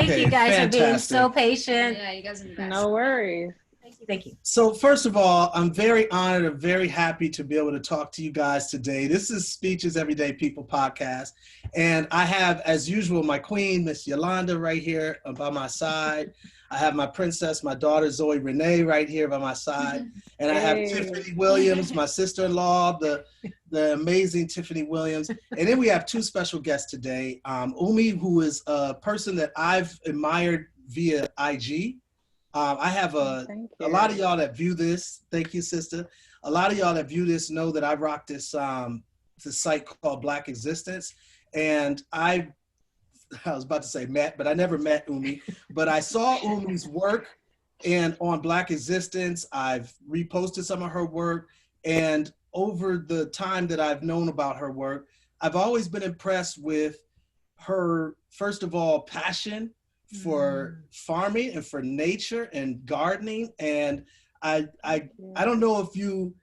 Thank you guys for being so patient. Yeah, you guys are the best. No worries. Thank you. So first of all, I'm very honored and very happy to be able to talk to you guys today. This is Speeches Everyday People podcast. And I have, as usual, my queen, Miss Yolanda, right here by my side. I have my princess, my daughter, Zoe Renee, right here by my side. And I have Tiffany Williams, my sister-in-law, the amazing Tiffany Williams. And then we have two special guests today. Umi, who is a person that I've admired via IG. I have a lot of y'all that view this. Thank you, sister. A lot of y'all that view this know that I rock this site called Black Existence. And I was about to say met, but I never met Umi. But I saw Umi's work and on Black Existence. I've reposted some of her work. And over the time that I've known about her work, I've always been impressed with her, first of all, passion for farming and for nature and gardening. And I don't know if you,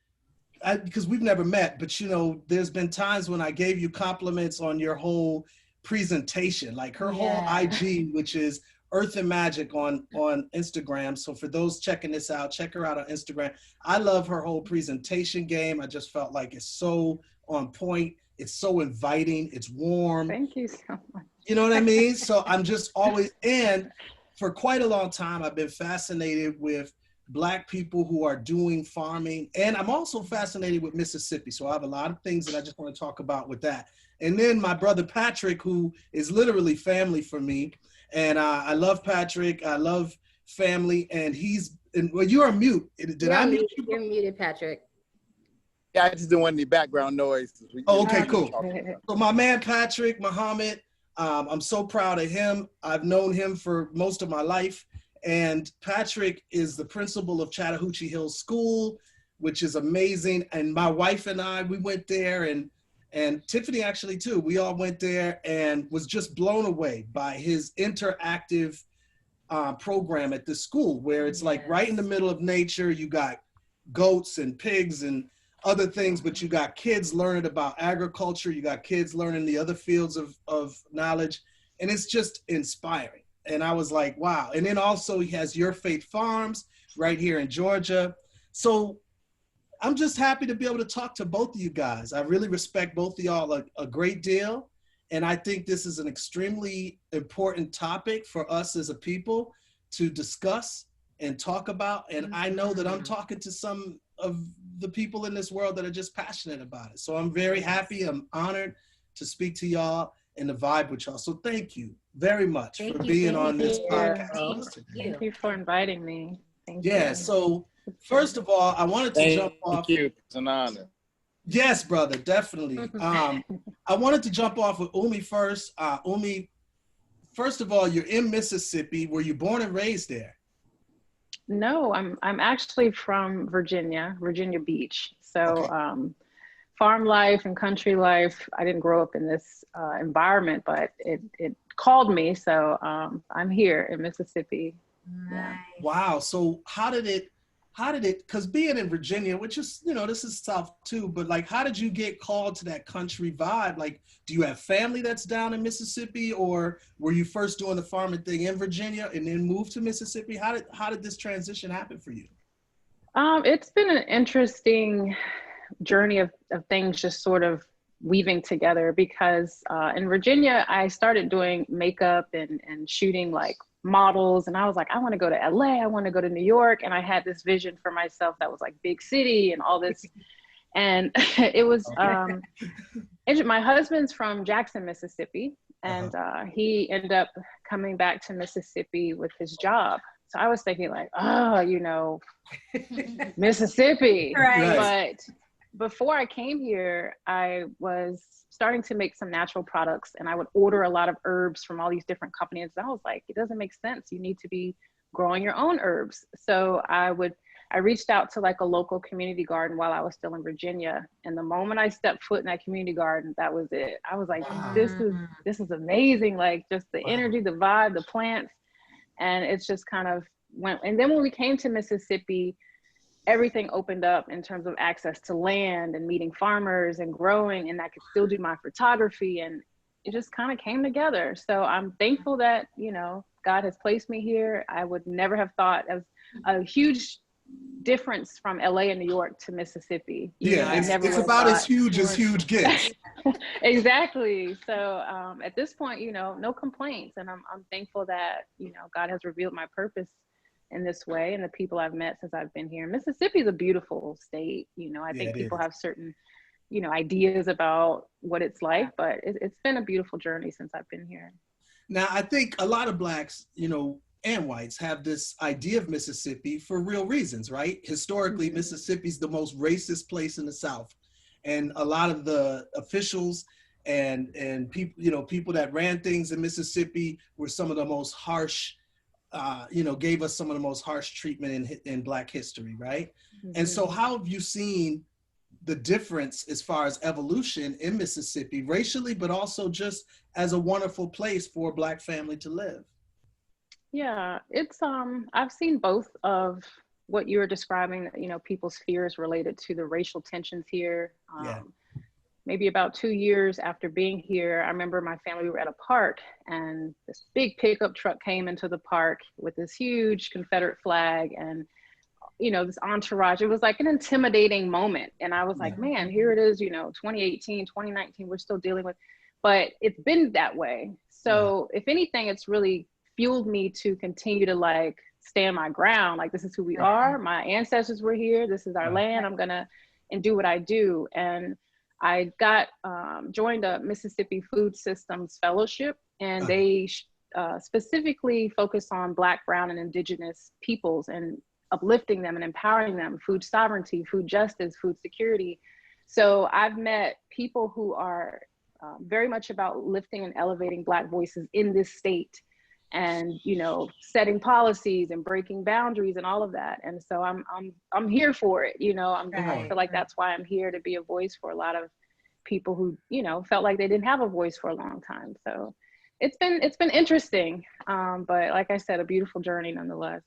because we've never met, but you know, there's been times when I gave you compliments on your whole presentation, like her whole IG, which is Earth and Magic on Instagram. So for those checking this out, check her out on Instagram. I love her whole presentation game. I just felt like it's so on point. It's so inviting. It's warm. Thank you so much. You know what I mean? So I'm just always, and for quite a long time, I've been fascinated with Black people who are doing farming. And I'm also fascinated with Mississippi. So I have a lot of things that I just want to talk about with that. And then my brother Patrick, who is literally family for me. And I love Patrick. I love family. And well, you're on mute. Did I mute you? You're muted, Patrick. Yeah, I just didn't want any background noise. Oh, okay, cool. So my man, Patrick Muhammad, I'm so proud of him. I've known him for most of my life. And Patrick is the principal of Chattahoochee Hills School, which is amazing. And my wife and I, we went there, and Tiffany actually too. We all went there and was just blown away by his interactive program at the school, where it's like right in the middle of nature. You got goats and pigs and other things, but you got kids learning about agriculture. You got kids learning the other fields of knowledge. And it's just inspiring. And I was like, wow. And then also he has Your Faith Farms right here in Georgia. So I'm just happy to be able to talk to both of you guys. I really respect both of y'all a great deal. And I think this is an extremely important topic for us as a people to discuss and talk about. And I know that I'm talking to some of the people in this world that are just passionate about it. So I'm very happy. I'm honored to speak to y'all and to vibe with y'all. So thank you very much for being on this podcast. Thank you for inviting me. Thank you. Yeah, so first of all, I wanted to jump off. Thank you. It's an honor. Yes, brother, definitely. I wanted to jump off with Umi first. Umi, first of all, you're in Mississippi. Were you born and raised there? No, I'm actually from Virginia Beach. So farm life and country life, I didn't grow up in this environment, but it called me. So I'm here in Mississippi. Nice. Wow. So how did it, because being in Virginia, which is, you know, this is South too, but like, how did you get called to that country vibe? Like, do you have family that's down in Mississippi, or were you first doing the farming thing in Virginia and then moved to Mississippi? How did this transition happen for you? It's been an interesting journey of things just sort of weaving together, because in Virginia, I started doing makeup and shooting like models, and I was like, I want to go to LA, I want to go to New York, and I had this vision for myself that was like big city and all this. And it was my husband's from Jackson, Mississippi, and he ended up coming back to Mississippi with his job. So I was thinking like, oh, you know, Mississippi. Right. But before I came here, I was starting to make some natural products, and I would order a lot of herbs from all these different companies. And I was like, it doesn't make sense. You need to be growing your own herbs. So I reached out to like a local community garden while I was still in Virginia. And the moment I stepped foot in that community garden, that was it. I was like, this is amazing. Like just the energy, the vibe, the plants. And it's just kind of went. And then when we came to Mississippi, everything opened up in terms of access to land and meeting farmers and growing, and I could still do my photography. And it just kind of came together. So I'm thankful that, you know, God has placed me here. I would never have thought of a huge difference from LA and New York to Mississippi. It's about as huge gets. Exactly. So at this point, you know, no complaints. And I'm thankful that, you know, God has revealed my purpose in this way and the people I've met since I've been here. Mississippi is a beautiful state. You know, I think people have certain, you know, ideas about what it's like, but it's been a beautiful journey since I've been here. Now, I think a lot of Blacks, you know, and whites have this idea of Mississippi for real reasons, right? Historically, Mississippi's the most racist place in the South. And a lot of the officials and people, you know, people that ran things in Mississippi were some of the most harsh, you know, gave us some of the most harsh treatment in Black history, right? And so how have you seen the difference as far as evolution in Mississippi, racially, but also just as a wonderful place for a Black family to live? Yeah, it's I've seen both of what you were describing, you know, people's fears related to the racial tensions here. Maybe about 2 years after being here, I remember my family, we were at a park and this big pickup truck came into the park with this huge Confederate flag and, you know, this entourage. It was like an intimidating moment. And I was like, man, here it is, you know, 2018, 2019, we're still dealing with, but it's been that way. So if anything, it's really fueled me to continue to like stand my ground. Like, this is who we are. My ancestors were here. This is our land. I'm gonna and do what I do. And I got joined a Mississippi Food Systems Fellowship, and they specifically focus on Black, Brown, and Indigenous peoples and uplifting them and empowering them, food sovereignty, food justice, food security. So I've met people who are very much about lifting and elevating Black voices in this state, and, you know, setting policies and breaking boundaries and all of that. And so I'm here for it. You know, I feel like that's why I'm here, to be a voice for a lot of people who, you know, felt like they didn't have a voice for a long time. So it's been interesting. But like I said, a beautiful journey nonetheless.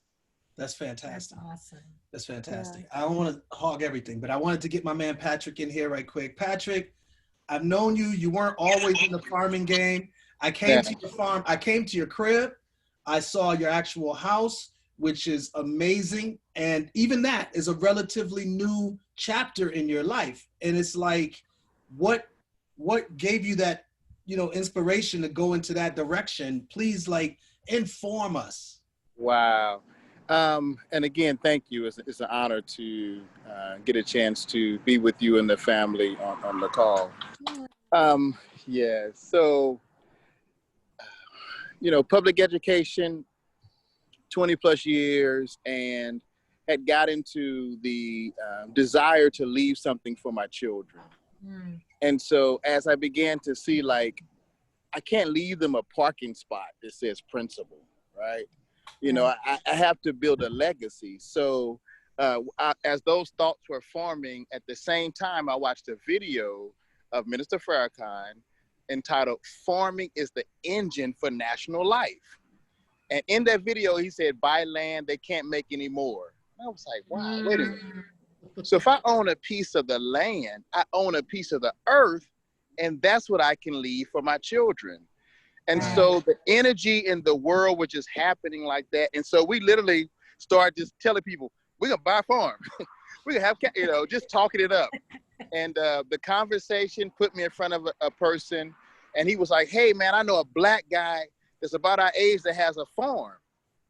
That's fantastic. That's awesome. That's fantastic. I don't want to hog everything, but I wanted to get my man Patrick in here right quick. Patrick, I've known you. You weren't always in the farming game. I came to your farm. I came to your crib. I saw your actual house, which is amazing. And even that is a relatively new chapter in your life. And it's like, what gave you that, you know, inspiration to go into that direction? Please, like, inform us. Wow. And again, thank you. It's an honor to get a chance to be with you and the family on the call. So, you know, public education, 20 plus years, and had got into the desire to leave something for my children. And so as I began to see, like, I can't leave them a parking spot that says principal, right? You know, I have to build a legacy. So as those thoughts were forming, at the same time, I watched a video of Minister Farrakhan entitled "Farming is the Engine for National Life." And in that video, he said, buy land, they can't make any more. And I was like, wow, wait a minute. So if I own a piece of the land, I own a piece of the earth, and that's what I can leave for my children. And so the energy in the world was just happening like that. And so we literally started just telling people, we're gonna buy a farm. We're gonna have, you know, just talking it up. And the conversation put me in front of a person, and he was like, hey man, I know a Black guy that's about our age that has a farm.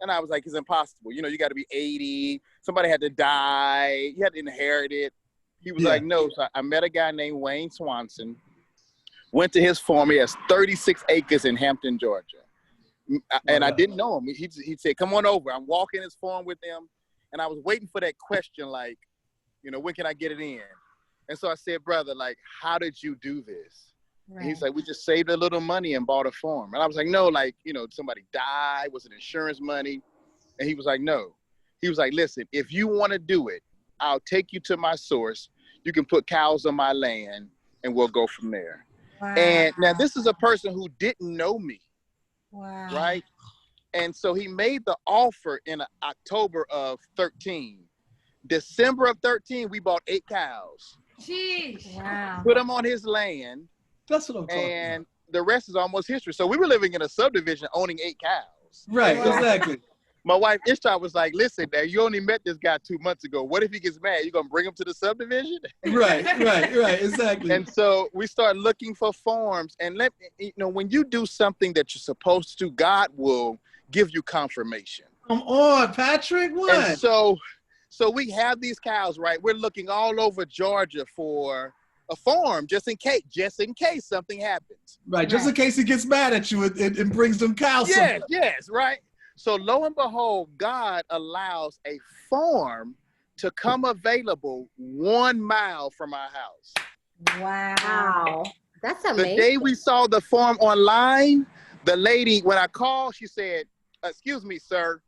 And I was like, it's impossible. You know, you gotta be 80, somebody had to die, you had to inherit it. He was like, no. So I met a guy named Wayne Swanson, went to his farm. He has 36 acres in Hampton, Georgia. And I didn't know him. He said, come on over. I'm walking his farm with him. And I was waiting for that question, like, you know, when can I get it in? And so I said, brother, like, how did you do this? And he's like, we just saved a little money and bought a farm. And I was like, no, like, you know, somebody died, was it insurance money? And he was like, no. He was like, listen, if you want to do it, I'll take you to my source. You can put cows on my land and we'll go from there. And now this is a person who didn't know me, right? And so he made the offer in October of 13. December of 13, we bought 8 cows. Jeez. Wow. Put them on his land. That's what I'm talking and the rest is almost history. So we were living in a subdivision owning 8 cows. Right, exactly. My wife, Ishtar, was like, listen, now you only met this guy 2 months ago. What if he gets mad? You going to bring him to the subdivision? Right, exactly. And so we start looking for farms. And when you do something that you're supposed to, God will give you confirmation. Come on, Patrick, what? And so we have these cows, right? We're looking all over Georgia for a farm just in case something happens. Right, just in case he gets mad at you and brings them cows. Yes, right. So lo and behold, God allows a farm to come available 1 mile from our house. Wow. That's amazing. The day we saw the farm online, the lady, when I called, she said, excuse me, sir,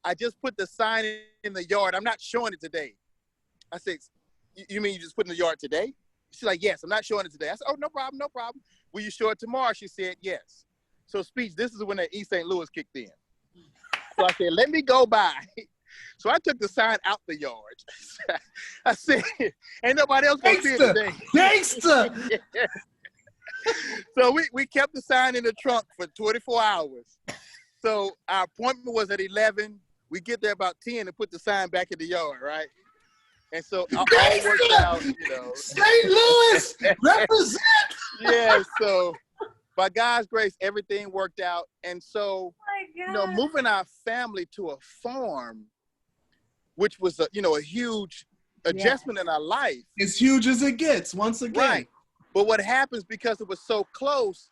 I just put the sign in the yard. I'm not showing it today. I said, you mean you just put in the yard today? She's like, yes, I'm not showing it today. I said, oh, no problem. Will you show it tomorrow? She said, yes. So Speech, this is when the East St. Louis kicked in. So I said, let me go by. So I took the sign out the yard. I said, ain't nobody else gonna see it today. Gangsta! So we kept the sign in the trunk for 24 hours. So our appointment was at 11. We get there about 10 and put the sign back in the yard, right? And so all worked out, St. Louis, represent! Yeah, so by God's grace, everything worked out. And so, moving our family to a farm, which was a huge adjustment in our life. As huge as it gets, once again. Right. But what happens, because it was so close,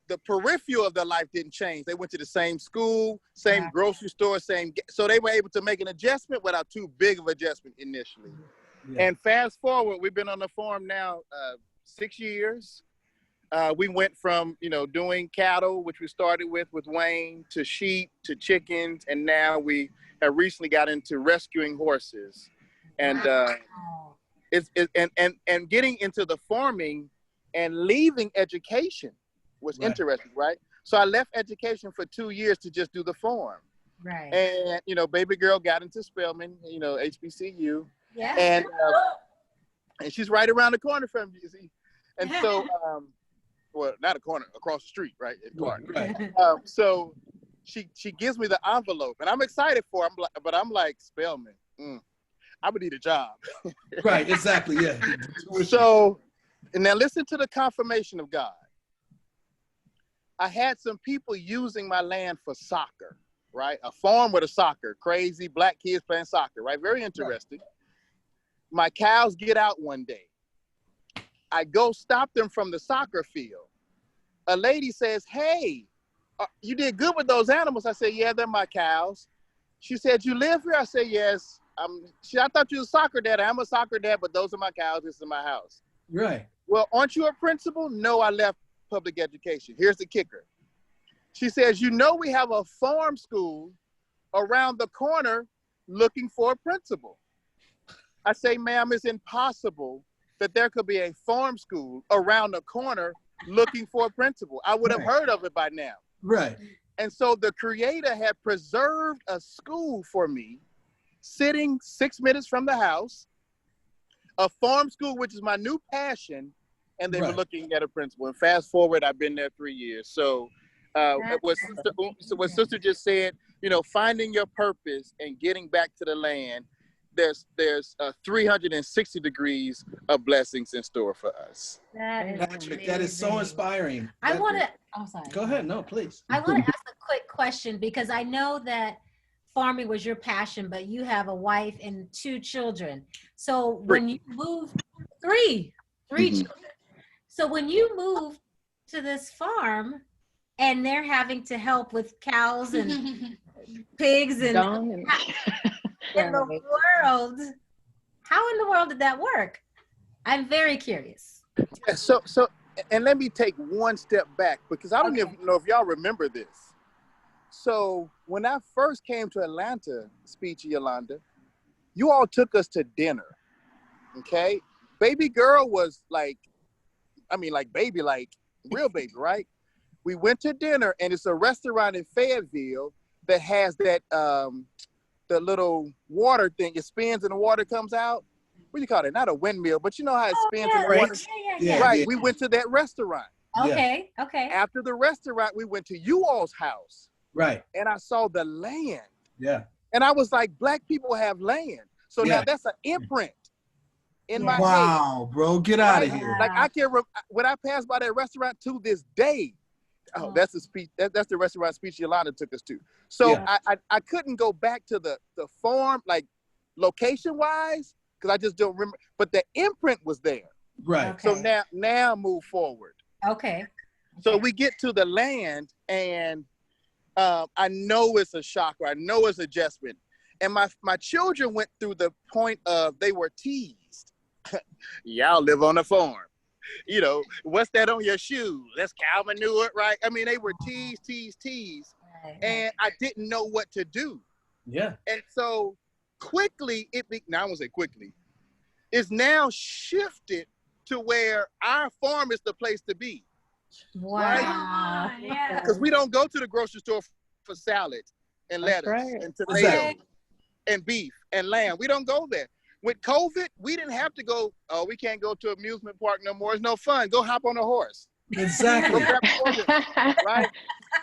the peripheral of their life didn't change. They went to the same school, same grocery store, so they were able to make an adjustment without too big of adjustment initially. Yeah. And fast forward, we've been on the farm now 6 years. We went from, doing cattle, which we started with Wayne, to sheep, to chickens, and now we have recently got into rescuing horses. And and getting into the farming and leaving education was interesting, right? So I left education for 2 years to just do the farm. Right. And, baby girl got into Spelman, HBCU. Yeah. And she's right around the corner from you, see? And so, well, not a corner, across the street, right? Right. So she gives me the envelope, and I'm excited for her, but I'm like, Spelman, I would need a job. Right, exactly, yeah. So, and now listen to the confirmation of God. I had some people using my land for soccer, right? A farm with a soccer, crazy black kids playing soccer, right? Very interesting. Right. My cows get out one day. I go stop them from the soccer field. A lady says, hey, you did good with those animals. I said, yeah, they're my cows. She said, you live here? I said, yes. I thought you were a soccer dad. I'm a soccer dad, but those are my cows. This is my house. Right. Well, aren't you a principal? No, I left public education. Here's the kicker. She says, we have a farm school around the corner looking for a principal. I say, ma'am, it's impossible that there could be a farm school around the corner looking for a principal. I would have heard of it by now. Right. And so the creator had preserved a school for me, sitting 6 minutes from the house, a farm school, which is my new passion, and they were looking at a principal. And fast forward, I've been there 3 years. So what sister just said, finding your purpose and getting back to the land, there's 360 degrees of blessings in store for us. That is Patrick, that is so inspiring. I want to, sorry. Go ahead, no, please. I want to ask a quick question, because I know that farming was your passion, but you have a wife and 2 children. So when you moved, three children. So when you moved to this farm and they're having to help with cows and pigs and in the world, how in the world did that work? I'm very curious. Yeah, so and let me take one step back, because I don't even know if y'all remember this. So when I first came to Atlanta, Speech Yolanda, you all took us to dinner, okay? Baby girl was like baby, like real baby, right? We went to dinner, and it's a restaurant in Fayetteville that has that, the little water thing. It spins and the water comes out. What do you call it? Not a windmill, but you know how it spins and the water. Yeah. Right, we went to that restaurant. Okay. Okay. After the restaurant, we went to you all's house. Right. And I saw the land. Yeah. And I was like, Black people have land. So now that's an imprint in my head. Wow, bro, get out of here. Like I can, when I pass by that restaurant to this day, that's the speech. That's the restaurant speech Yolanda took us to. So I couldn't go back to the farm, like location wise, because I just don't remember. But the imprint was there. Right. Okay. So now move forward. Okay. So we get to the land, and I know it's a shocker. I know it's adjustment. And my children went through the point of they were teased. Y'all live on a farm. You know, what's that on your shoes? That's cow manure, right? I mean, they were teased. And I didn't know what to do. Yeah. And so quickly, now I won't say quickly, it's now shifted to where our farm is the place to be. Wow. Right? Yeah. Because we don't go to the grocery store for salad and lettuce and tomatoes and beef and lamb. We don't go there. With COVID, we didn't have to go, we can't go to an amusement park no more. It's no fun. Go hop on a horse. Exactly. Right?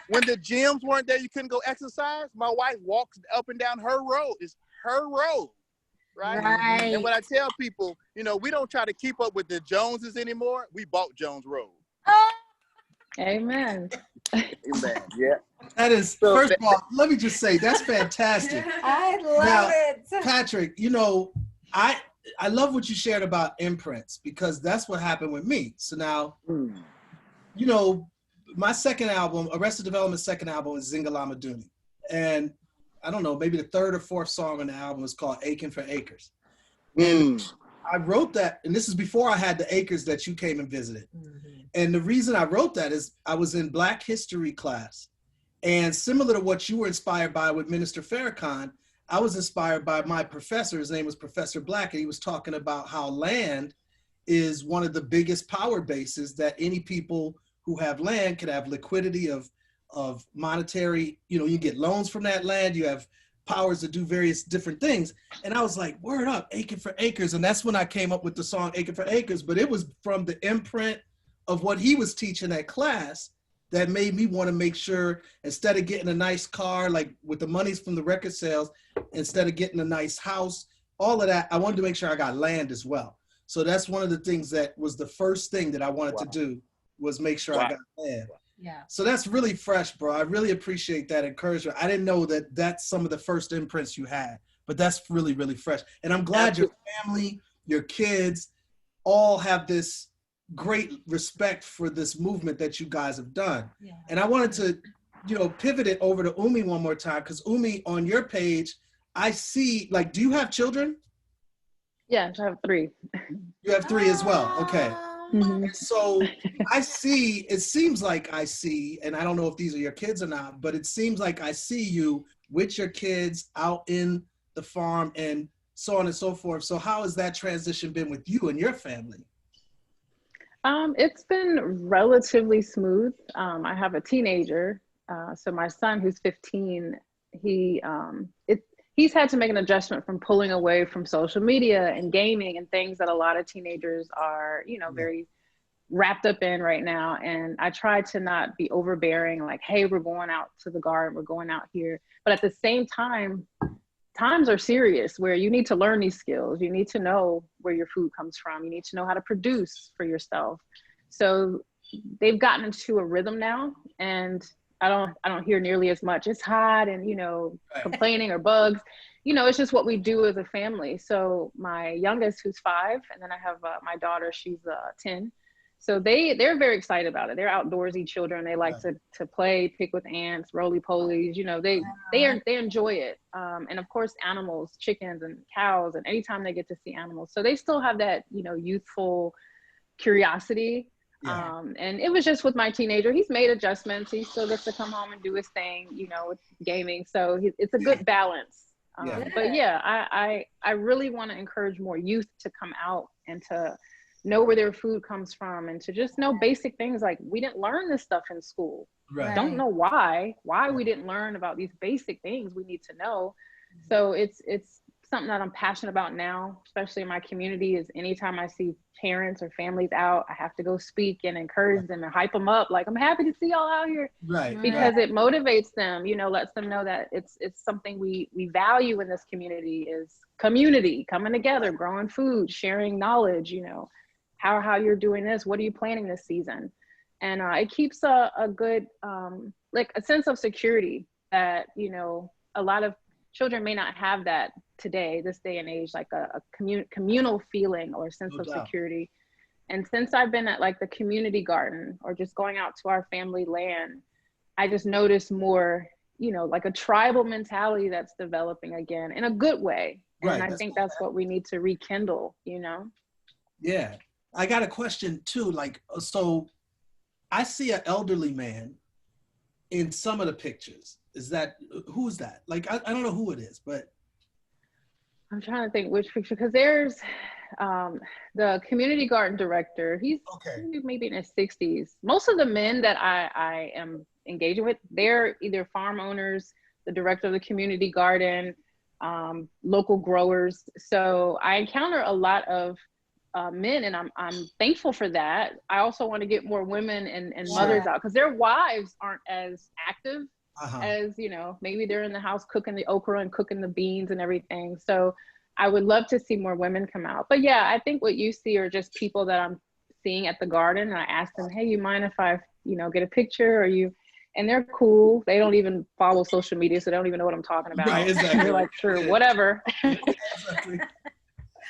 When the gyms weren't there, you couldn't go exercise. My wife walks up and down her road. It's her road. Right? And when I tell people, you know, we don't try to keep up with the Joneses anymore. We bought Jones Road. Amen. Amen. Yeah. That is, first of all, let me just say, that's fantastic. I love it. Patrick, you know, I love what you shared about imprints, because that's what happened with me. So now, you know, my second album, Arrested Development's second album, is Zingalama Dooney. And I don't know, maybe the third or fourth song on the album is called Aching for Acres. And I wrote that, and this is before I had the acres that you came and visited. And the reason I wrote that is I was in Black history class, and similar to what you were inspired by with Minister Farrakhan, I was inspired by my professor. His name was Professor Black, and he was talking about how land is one of the biggest power bases, that any people who have land can have liquidity of monetary, you know, you get loans from that land, you have powers to do various different things. And I was like, word up, Aching for Acres. And that's when I came up with the song Aching for Acres, but it was from the imprint of what he was teaching at class that made me want to make sure, instead of getting a nice car, like with the monies from the record sales, instead of getting a nice house, all of that, I wanted to make sure I got land as well. So that's one of the things that was the first thing that I wanted to do, was make sure I got land. Yeah. So that's really fresh, bro. I really appreciate that encouragement. I didn't know that that's some of the first imprints you had, but that's really, really fresh. And I'm glad your family, your kids, all have this great respect for this movement that you guys have done. Yeah. And I wanted to, you know, pivot it over to Umi one more time, because Umi, on your page, I see, like, do you have children? Yeah, I have 3. You have 3 as well. Okay. So I see, it seems like I see, and I don't know if these are your kids or not, but it seems like I see you with your kids out in the farm and so on and so forth. So how has that transition been with you and your family? It's been relatively smooth. I have a teenager. So my son, who's 15, he's had to make an adjustment from pulling away from social media and gaming and things that a lot of teenagers are, you know, very wrapped up in right now. And I try to not be overbearing, like, hey, we're going out to the garden, we're going out here. But at the same time, times are serious where you need to learn these skills. You need to know where your food comes from. You need to know how to produce for yourself. So they've gotten into a rhythm now, and I don't hear nearly as much. It's hot and, you know, complaining or bugs. You know, it's just what we do as a family. So my youngest, who's 5, and then I have my daughter, she's 10. So they're very excited about it. They're outdoorsy children. They like to play, pick with ants, roly-polies. You know, they enjoy it. And of course, animals, chickens and cows, and anytime they get to see animals. So they still have that, you know, youthful curiosity. Yeah. And it was just with my teenager. He's made adjustments. He still gets to come home and do his thing, you know, with gaming. So it's a good balance. But yeah, I really want to encourage more youth to come out and to know where their food comes from, and to just know basic things like, we didn't learn this stuff in school. Right. Don't know why we didn't learn about these basic things we need to know. So it's something that I'm passionate about now, especially in my community, is anytime I see parents or families out, I have to go speak and encourage them and hype them up. Like, I'm happy to see y'all out here. Right. Because it motivates them, you know, lets them know that it's something we value in this community, is community, coming together, growing food, sharing knowledge, you know, how you're doing this, what are you planning this season? And it keeps a good, like a sense of security that, you know, a lot of children may not have that today, this day and age, like a communal feeling or sense of security. And since I've been at like the community garden or just going out to our family land, I just noticed more, you know, like a tribal mentality that's developing again in a good way. And I think that's what we need to rekindle, you know? Yeah. I got a question too. Like, so I see an elderly man in some of the pictures. Who is that? Like, I don't know who it is, but. I'm trying to think which picture, because there's the community garden director. He's maybe in his 60s. Most of the men that I am engaging with, they're either farm owners, the director of the community garden, local growers. So I encounter a lot of men, and I'm thankful for that. I also want to get more women and mothers out, because their wives aren't as active as, you know, maybe they're in the house cooking the okra and cooking the beans and everything. So I would love to see more women come out. But yeah, I think what you see are just people that I'm seeing at the garden, and I ask them, hey, you mind if I, you know, get a picture? And they're cool. They don't even follow social media, so they don't even know what I'm talking about. Right, exactly. They're like, sure, whatever. Exactly.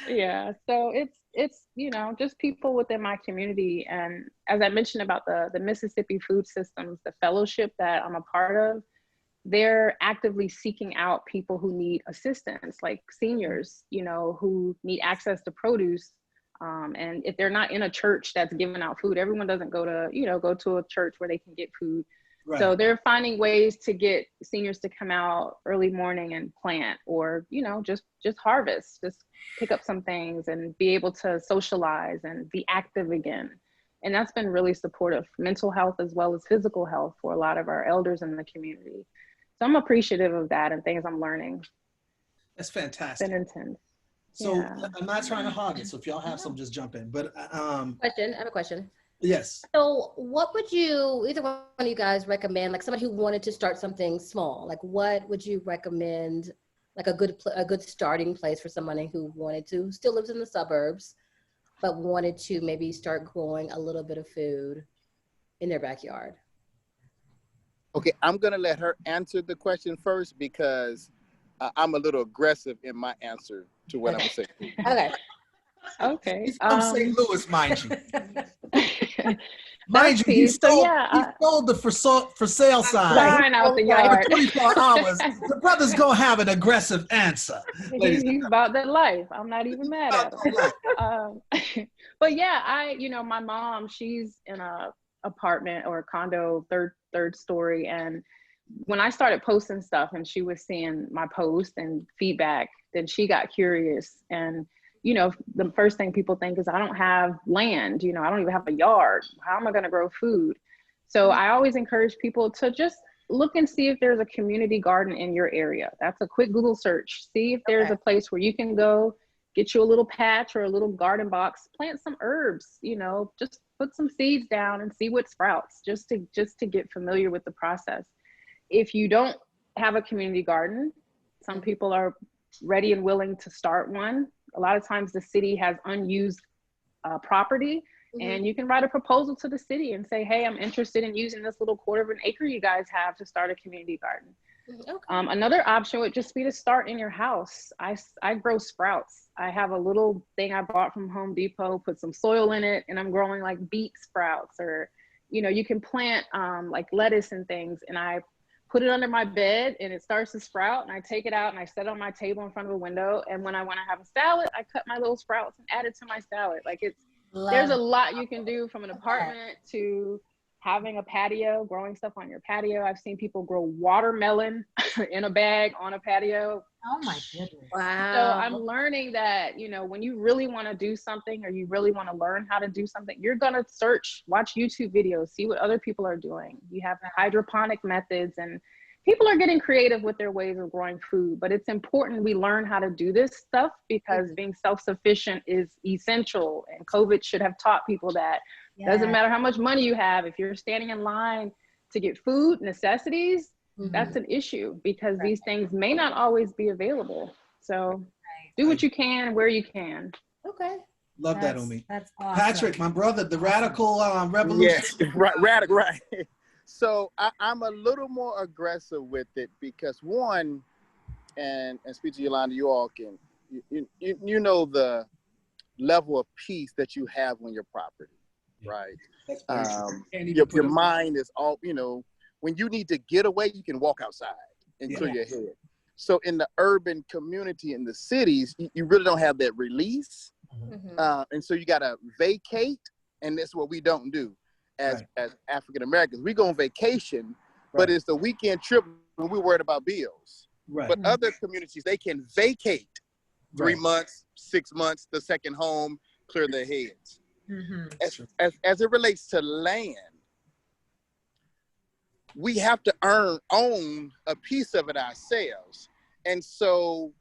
Yeah, so it's, you know, just people within my community. And as I mentioned about the Mississippi Food Systems, the fellowship that I'm a part of, they're actively seeking out people who need assistance, like seniors, you know, who need access to produce. And if they're not in a church that's giving out food, everyone doesn't go to a church where they can get food. Right. So they're finding ways to get seniors to come out early morning and plant, or, you know, just harvest, just pick up some things and be able to socialize and be active again. And that's been really supportive, mental health as well as physical health, for a lot of our elders in the community. So I'm appreciative of that and things I'm learning. That's fantastic. It's been intense. So yeah. I'm not trying to hog it, so if y'all have some, just jump in. But I have a question. Yes. So what would you, either one of you guys, recommend, like somebody who wanted to start something small, like what would you recommend, like a good starting place for somebody who still lives in the suburbs, but wanted to maybe start growing a little bit of food in their backyard? Okay, I'm gonna let her answer the question first, because I'm a little aggressive in my answer to what I'm gonna say. Okay. He's from St. Louis, mind you. Mind you, he stole the for sale sign out the yard. For 24 hours. The brother's gonna have an aggressive answer. He's about that life. I'm not even mad at him. But yeah, my mom, she's in a apartment or a condo, third story, and when I started posting stuff and she was seeing my post and feedback, then she got curious. And you know, the first thing people think is, I don't have land, you know, I don't even have a yard. How am I going to grow food? So I always encourage people to just look and see if there's a community garden in your area. That's a quick Google search. See if there's a place where you can go get you a little patch or a little garden box, plant some herbs, you know, just put some seeds down and see what sprouts, just to get familiar with the process. If you don't have a community garden, some people are ready and willing to start one. A lot of times the city has unused property, and you can write a proposal to the city and say, hey, I'm interested in using this little 1/4 acre you guys have to start a community garden. Okay. Another option would just be to start in your house. I grow sprouts. I have a little thing I bought from Home Depot, put some soil in it, and I'm growing like beet sprouts, or, you know, you can plant like lettuce and things, and I put it under my bed and it starts to sprout, and I take it out and I set it on my table in front of a window. And when I want to have a salad, I cut my little sprouts and add it to my salad. Like there's a lot you can do, from an apartment to having a patio, growing stuff on your patio. I've seen people grow watermelon in a bag on a patio. Oh my goodness. Wow. So I'm learning that, you know, when you really want to do something, or you really want to learn how to do something, you're going to watch YouTube videos, see what other people are doing. You have hydroponic methods and people are getting creative with their ways of growing food, but it's important we learn how to do this stuff, because being self-sufficient is essential. And COVID should have taught people that. Doesn't matter how much money you have, if you're standing in line to get food, necessities, that's an issue, because these things may not always be available. So do what you can, where you can. Okay. Love that, Umi. That's awesome. Patrick, my brother, the radical revolution. Yes, right. So I'm a little more aggressive with it because one, and speak to Yolanda, you all can, you know the level of peace that you have on your property, right? Your mind is all, when you need to get away, you can walk outside and clear your head. So in the urban community, in the cities, you really don't have that release. And so you got to vacate, and that's what we don't do as African Americans. We go on vacation, but it's the weekend trip when we're worried about bills. But other communities, they can vacate 3 months, 6 months, the second home, clear their heads. As it relates to land, we have to own a piece of it ourselves. And so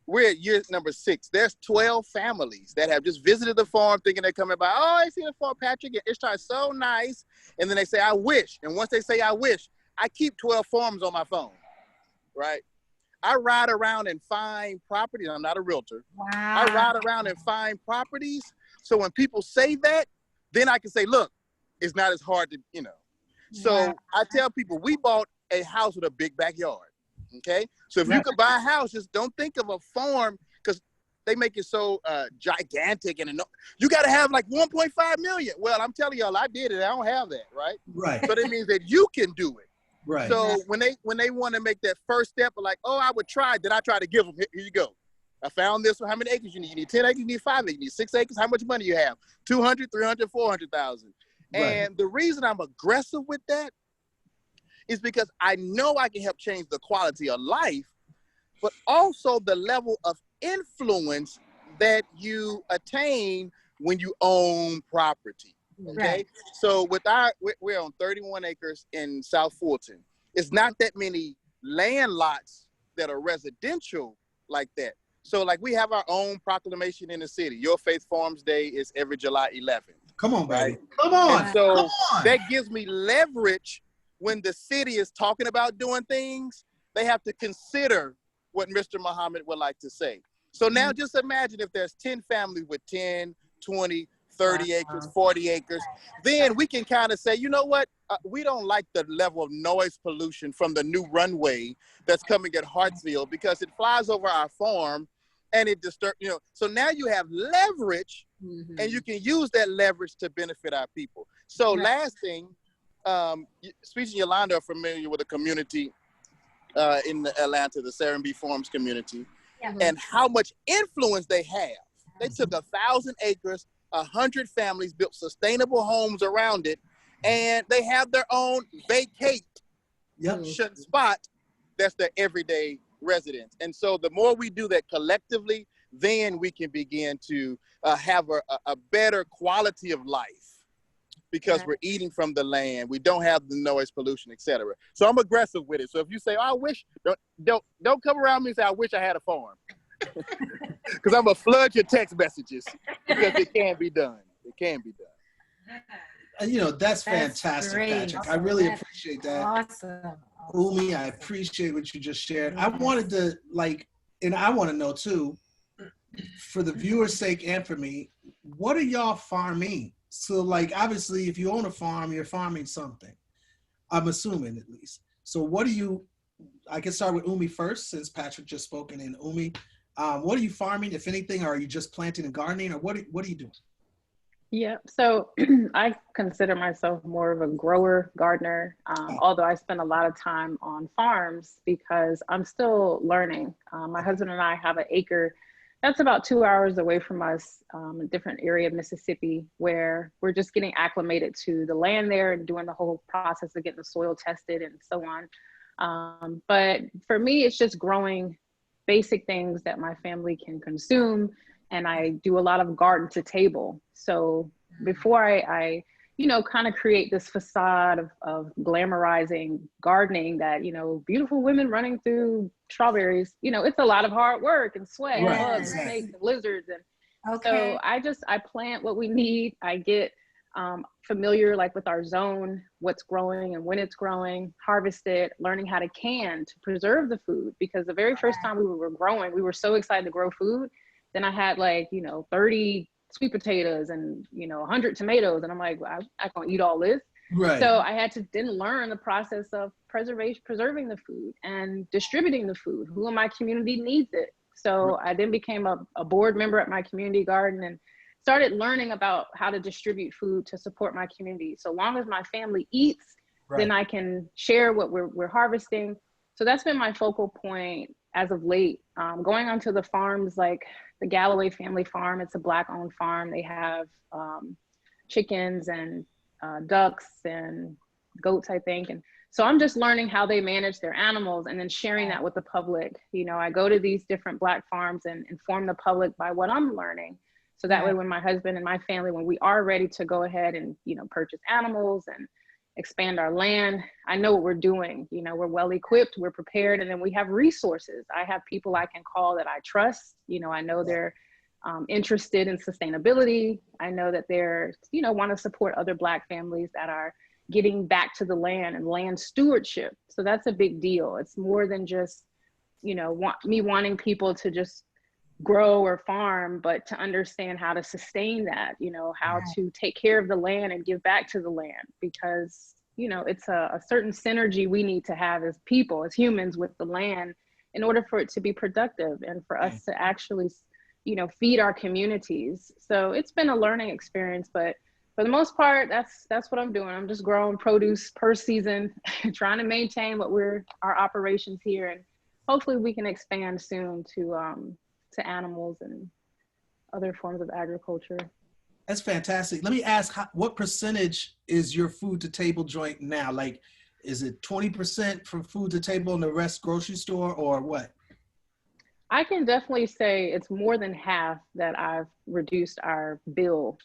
we're at year number 6. There's 12 families that have just visited the farm thinking they're coming by. Oh, I see the farm, Patrick, and Ishtar is so nice. And then they say, I wish. And once they say, I wish, I keep 12 farms on my phone, right? I ride around and find properties. I'm not a realtor. I ride around and find properties. So when people say that, then I can say, look, it's not as hard to, So I tell people, we bought a house with a big backyard. Okay, so if you could buy a house, just don't think of a farm, because they make it so gigantic, and you got to have like 1.5 million. Well, I'm telling y'all, I did it. I don't have that, right? So that means that you can do it. Right. So when they want to make that first step of like, oh, I would try, then I try to give them, here you go. I found this one. How many acres you need? You need 10 acres, you need 5 acres, you need 6 acres. How much money you have? 200, 300, 400,000. And the reason I'm aggressive with that is because I know I can help change the quality of life, but also the level of influence that you attain when you own property. Okay, so we're on 31 acres in South Fulton. It's not that many land lots that are residential like that. So like we have our own proclamation in the city. Your Faith Farms Day is every July 11th. Come on, baby. Come on. And so that gives me leverage. When the city is talking about doing things, they have to consider what Mr. Muhammad would like to say. So now just imagine if there's 10 families with 10, 20, 30 acres, 40 acres, then we can kind of say, you know what? We don't like the level of noise pollution from the new runway that's coming at Hartsville, because it flies over our farm and it disturbs, So now you have leverage, and you can use that leverage to benefit our people. So last thing, Speech and Yolanda are familiar with a community in Atlanta, the Serenbe Farms community, and how much influence they have. They took 1,000 acres, 100 families, built sustainable homes around it, and they have their own vacate spot that's their everyday residence. And so the more we do that collectively, then we can begin to have a better quality of life, because we're eating from the land, we don't have the noise pollution, etc. So I'm aggressive with it. So if you say, oh, I wish, don't come around me and say, I wish I had a farm. Because I'm gonna flood your text messages, because it can be done. It can be done. That's fantastic, great. Patrick. I really appreciate that. Awesome. Umi, I appreciate what you just shared. I wanted to and I want to know too, for the viewer's sake and for me, what are y'all farming? So obviously if you own a farm, you're farming something. I'm assuming at least. So I can start with Umi first, since Patrick just spoken. And Umi, what are you farming, if anything, or are you just planting and gardening, or what are you doing? Yeah, so I consider myself more of a grower gardener, although I spend a lot of time on farms because I'm still learning. My husband and I have an acre that's about 2 hours away from us, a different area of Mississippi, where we're just getting acclimated to the land there and doing the whole process of getting the soil tested and so on. But for me, it's just growing basic things that my family can consume. And I do a lot of garden to table. So before I you know, kind of create this facade of glamorizing gardening that, you know, beautiful women running through strawberries, you know, it's a lot of hard work and sweat and bugs and snakes and lizards. And so I plant what we need. I get familiar like with our zone, what's growing and when it's growing, harvest it, learning how to can to preserve the food. Because the very first time we were growing, we were so excited to grow food. Then I had like, you know, 30 sweet potatoes and, you know, 100 tomatoes. And I'm like, well, I can't eat all this. Right. So I had to then learn the process of preserving the food and distributing the food. Who in my community needs it? So I then became a board member at my community garden and started learning about how to distribute food to support my community. So long as my family eats, then I can share what we're harvesting. So that's been my focal point as of late. Going onto the farms like the Galloway family farm, it's a Black-owned farm. They have chickens and ducks and goats, I think. And so I'm just learning how they manage their animals and then sharing that with the public. You know, I go to these different Black farms and inform the public by what I'm learning. So that way, when my husband and my family, when we are ready to go ahead and, you know, purchase animals and expand our land, I know what we're doing. You know, we're well equipped, we're prepared, and then we have resources. I have people I can call that I trust. You know, I know they're interested in sustainability. I know that they're, you know, want to support other Black families that are getting back to the land and land stewardship. So that's a big deal. It's more than just, you know, me wanting people to just grow or farm, but to understand how to sustain that, you know, how to take care of the land and give back to the land, because, you know, it's a certain synergy we need to have as people, as humans with the land in order for it to be productive and for us to actually, you know, feed our communities. So it's been a learning experience, but for the most part, that's what I'm doing. I'm just growing produce per season, trying to maintain our operations here, and hopefully we can expand soon to animals and other forms of agriculture. That's fantastic. Let me ask, what percentage is your food to table joint now? Like, is it 20% from food to table and the rest grocery store, or what? I can definitely say it's more than half that I've reduced our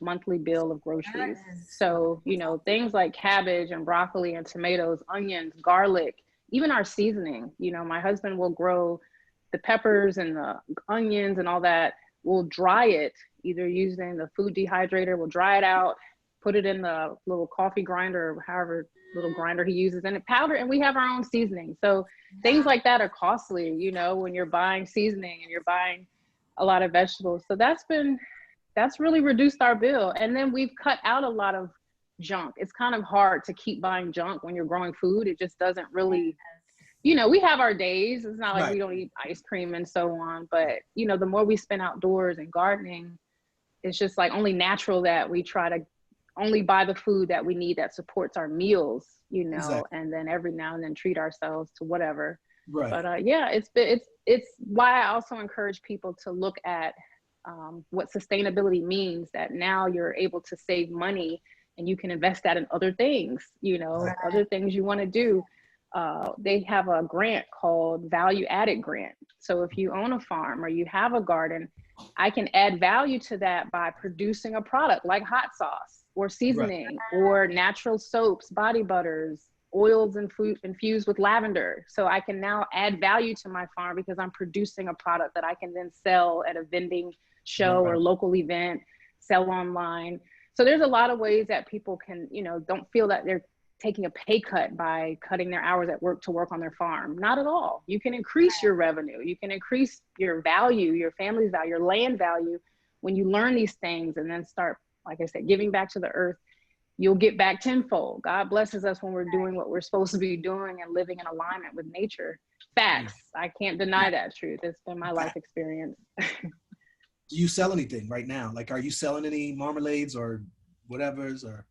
monthly bill of groceries. So, you know, things like cabbage and broccoli and tomatoes, onions, garlic, even our seasoning. You know, my husband will grow the peppers and the onions and all that. We'll dry it, either using the food dehydrator, we'll dry it out, put it in the little coffee grinder or however little grinder he uses, and it powder, and we have our own seasoning. So things like that are costly, you know, when you're buying seasoning and you're buying a lot of vegetables. So that's really reduced our bill. And then we've cut out a lot of junk. It's kind of hard to keep buying junk when you're growing food. It just doesn't really, you know, we have our days. It's not like we don't eat ice cream and so on, but, you know, the more we spend outdoors and gardening, it's just like only natural that we try to only buy the food that we need that supports our meals, you know, and then every now and then treat ourselves to whatever. But yeah, it's why I also encourage people to look at what sustainability means, that now you're able to save money and you can invest that in other things, you know, other things you want to do. They have a grant called Value Added Grant. So if you own a farm or you have a garden, I can add value to that by producing a product like hot sauce or seasoning or natural soaps, body butters, oils and food infused with lavender. So I can now add value to my farm because I'm producing a product that I can then sell at a vending show or local event, sell online. So there's a lot of ways that people can, you know, don't feel that they're taking a pay cut by cutting their hours at work to work on their farm. Not at all. You can increase your revenue. You can increase your value, your family's value, your land value when you learn these things and then start, like I said, giving back to the earth. You'll get back tenfold. God blesses us when we're doing what we're supposed to be doing and living in alignment with nature. Facts. I can't deny that truth. It's been my life experience. Do you sell anything right now? Like, are you selling any marmalades or whatevers or?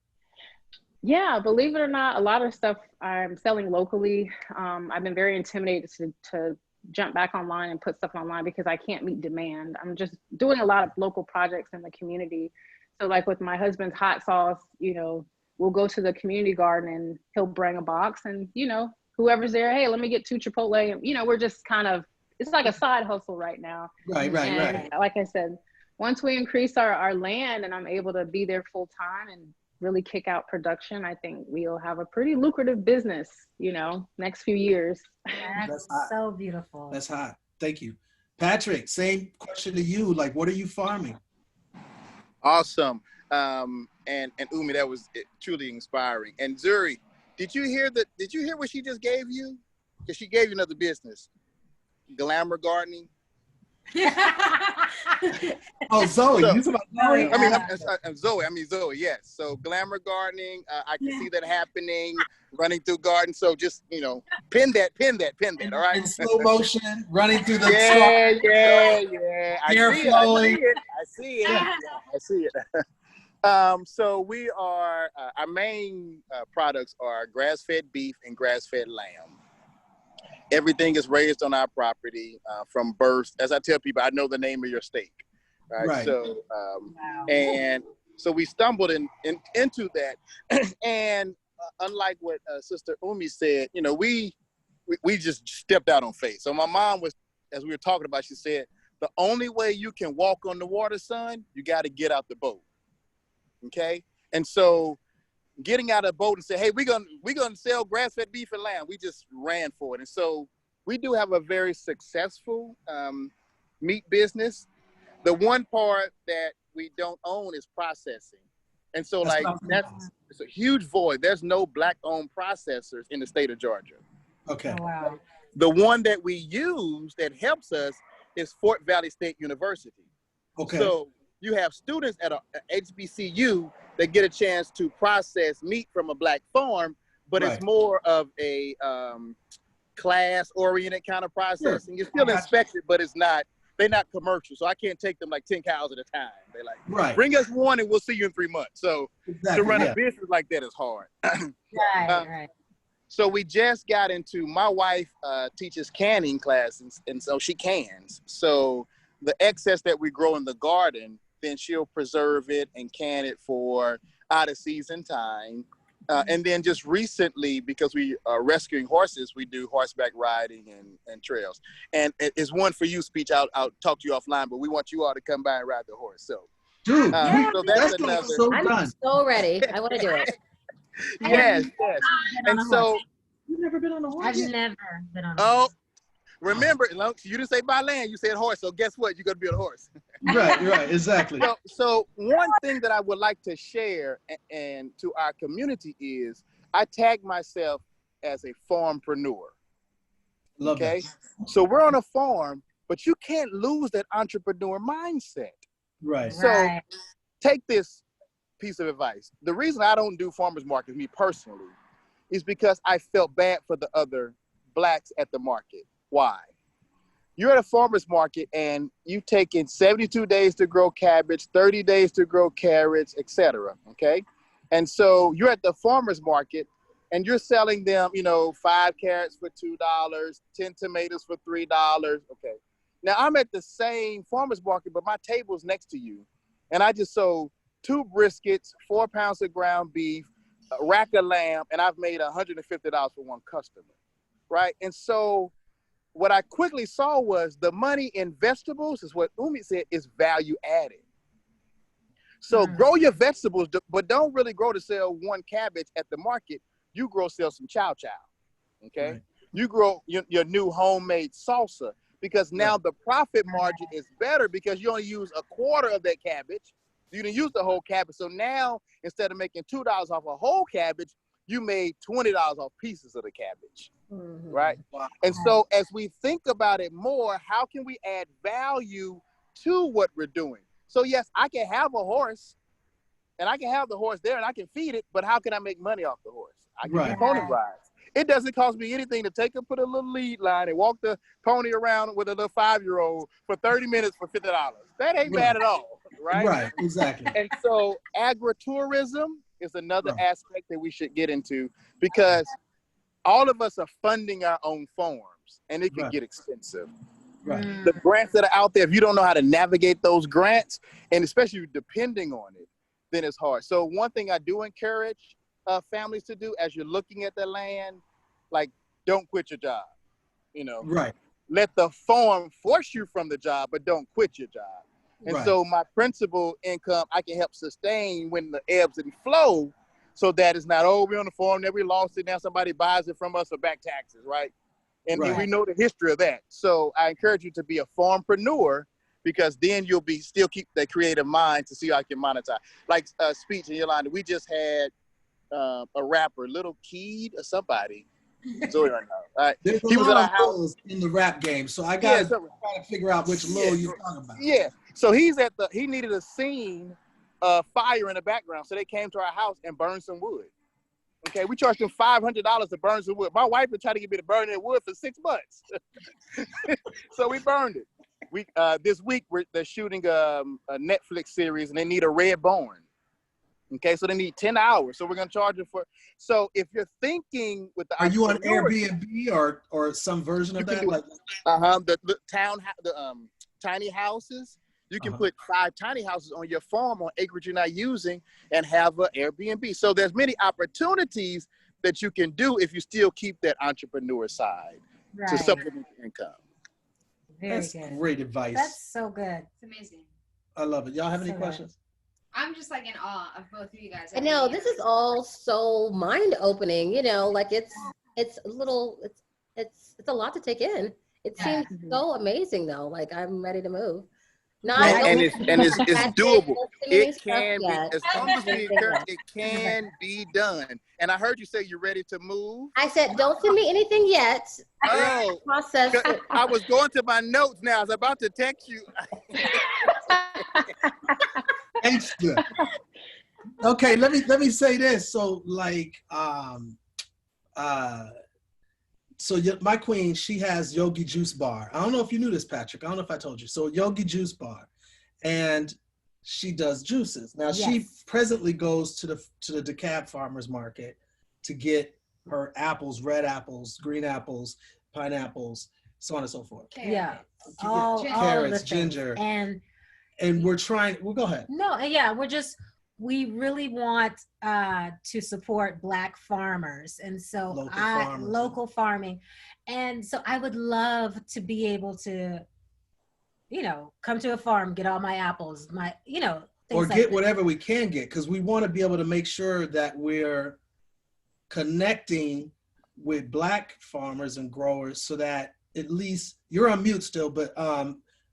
Yeah, believe it or not, a lot of stuff I'm selling locally. I've been very intimidated to jump back online and put stuff online because I can't meet demand. I'm just doing a lot of local projects in the community. So like with my husband's hot sauce, you know, we'll go to the community garden and he'll bring a box and, you know, whoever's there, hey, let me get 2 Chipotle. And, you know, we're just kind of, it's like a side hustle right now. Right. Like I said, once we increase our land and I'm able to be there full time and really kick out production, I think we'll have a pretty lucrative business, you know, next few years. That's so beautiful. That's hot. Thank you. Patrick, same question to you. Like, what are you farming? Awesome. And Umi, that was truly inspiring. And Zuri, did you hear what she just gave you? Because she gave you another business, glamour gardening. Oh, Zoe, So, you talking about Zoe? I mean Zoe, yes. So glamour gardening, I can see that happening, running through gardens. So just, you know, pin that, all right? In slow motion, running through the yeah. I see it. So we are, our main products are grass-fed beef and grass-fed lamb. Everything is raised on our property from birth. As I tell people, I know the name of your steak, right? So, and so we stumbled into that. And unlike what Sister Umi said, you know, we just stepped out on faith. So my mom was, as we were talking about, she said, the only way you can walk on the water, son, you got to get out the boat. Okay? And so getting out of the boat and say, hey, we're gonna sell grass-fed beef and lamb. We just ran for it. And so we do have a very successful meat business. The one part that we don't own is processing. And so it's a huge void. There's no Black-owned processors in the state of Georgia. Okay. Oh, wow. The one that we use that helps us is Fort Valley State University. Okay. So you have students at a HBCU that get a chance to process meat from a Black farm, but it's more of a class-oriented kind of processing. You're still inspected, but they're not commercial. So I can't take them like 10 cows at a time. They're like, bring us one and we'll see you in 3 months. So to run a business like that is hard. Right. So we just got into, my wife teaches canning classes, and so she cans. So the excess that we grow in the garden, then she'll preserve it and can it for out of season time. And then just recently, because we are rescuing horses, we do horseback riding and trails. And it's one for you, Speech. I'll talk to you offline, but we want you all to come by and ride the horse. So, dude, so that's another. I'm so ready. I want to do it. Yes. And so, you've never been on a horse? I've never been on a horse. Remember, you didn't say by land, you said horse. So guess what? You're going to be on a horse. Right, exactly. So one thing that I would like to share and to our community is I tag myself as a farmpreneur. Love that. So we're on a farm, but you can't lose that entrepreneur mindset. Right. So take this piece of advice. The reason I don't do farmers markets, me personally, is because I felt bad for the other Blacks at the market. Why? You're at a farmer's market and you've taken 72 days to grow cabbage, 30 days to grow carrots, etc. Okay? And so you're at the farmer's market and you're selling them, 5 carrots for $2, 10 tomatoes for $3. Okay. Now I'm at the same farmer's market, but my table's next to you. And I just sold 2 briskets, 4 pounds of ground beef, a rack of lamb, and I've made $150 for one customer. Right? And so what I quickly saw was the money in vegetables is what Umi said is value added. So grow your vegetables, but don't really grow to sell 1 cabbage at the market. You grow, sell some chow. Okay. Right. You grow your new homemade salsa because now the profit margin is better because you only use a quarter of that cabbage. You didn't use the whole cabbage. So now instead of making $2 off a whole cabbage, you made $20 off pieces of the cabbage. Right? Wow. And so as we think about it more, how can we add value to what we're doing? So yes, I can have a horse and I can have the horse there and I can feed it, but how can I make money off the horse? I can do pony rides. It doesn't cost me anything to take and put a little lead line and walk the pony around with a little 5-year-old for 30 minutes for $50. That ain't bad at all, right? Right, exactly. And so agritourism is another aspect that we should get into because all of us are funding our own farms and it can get expensive. Right. The grants that are out there, if you don't know how to navigate those grants, and especially depending on it, then it's hard. So one thing I do encourage families to do as you're looking at the land, like don't quit your job, Right. Let the farm force you from the job, but don't quit your job. And Right. so my principal income, I can help sustain when the ebbs and flow, so that it's not, oh, we're on the farm, then we lost it, now somebody buys it from us or back taxes, right? And Right. we know the history of that. So I encourage you to be a farmpreneur, because then you'll be still keep that creative mind to see how you can monetize. Like Speech and Yolanda, we just had a rapper, Little Keed or somebody. Zoe right now. All right. There's a He was at lot our of house. Lils in the rap game, so I Yeah, gotta so, try to figure out which Lil you're talking about. yeah. So he needed a scene fire in the background. So they came to our house and burned some wood. Okay, we charged them $500 to burn some wood. My wife would try to get me to burn that wood for 6 months. So we burned it. We this week they're shooting a Netflix series and they need a red barn. Okay, so they need 10 hours. So we're gonna charge them for. So if you're thinking with the Are you on entrepreneurship, Airbnb or some version of you can that? do Like, the tiny houses. You can put 5 tiny houses on your farm on acreage you're not using and have an Airbnb. So there's many opportunities that you can do if you still keep that entrepreneur side to supplement your income. Very that's good. great advice. That's so good. It's amazing. I love it. Y'all have any So questions? I'm just like in awe of both of you guys. I know this is all so mind opening, you know, like it's a little, it's a lot to take in. It seems so amazing though. Like I'm ready to move. And it's doable. It can be, yet. as long as we encourage, it can be done. And I heard you say you're ready to move. I said, don't send me anything yet. Oh, Process. I was going to my notes now. I was about to text you. Extra. Okay, let me say this. So like, my queen, she has Yogi Juice Bar. I don't know if you knew this, Patrick. I don't know if I told you. So Yogi Juice Bar, and she does juices. Now she presently goes to the DeKalb Farmers Market to get her apples, red apples, green apples, pineapples, so on and so forth. Yeah. Carrots, all of the ginger, things. and we're trying. Well, go ahead. No, yeah, we really want to support Black farmers, and so local farming, and so I would love to be able to, you know, come to a farm, get all my apples, or get whatever we can get, because we want to be able to make sure that we're connecting with Black farmers and growers, so that at least you're on mute still, but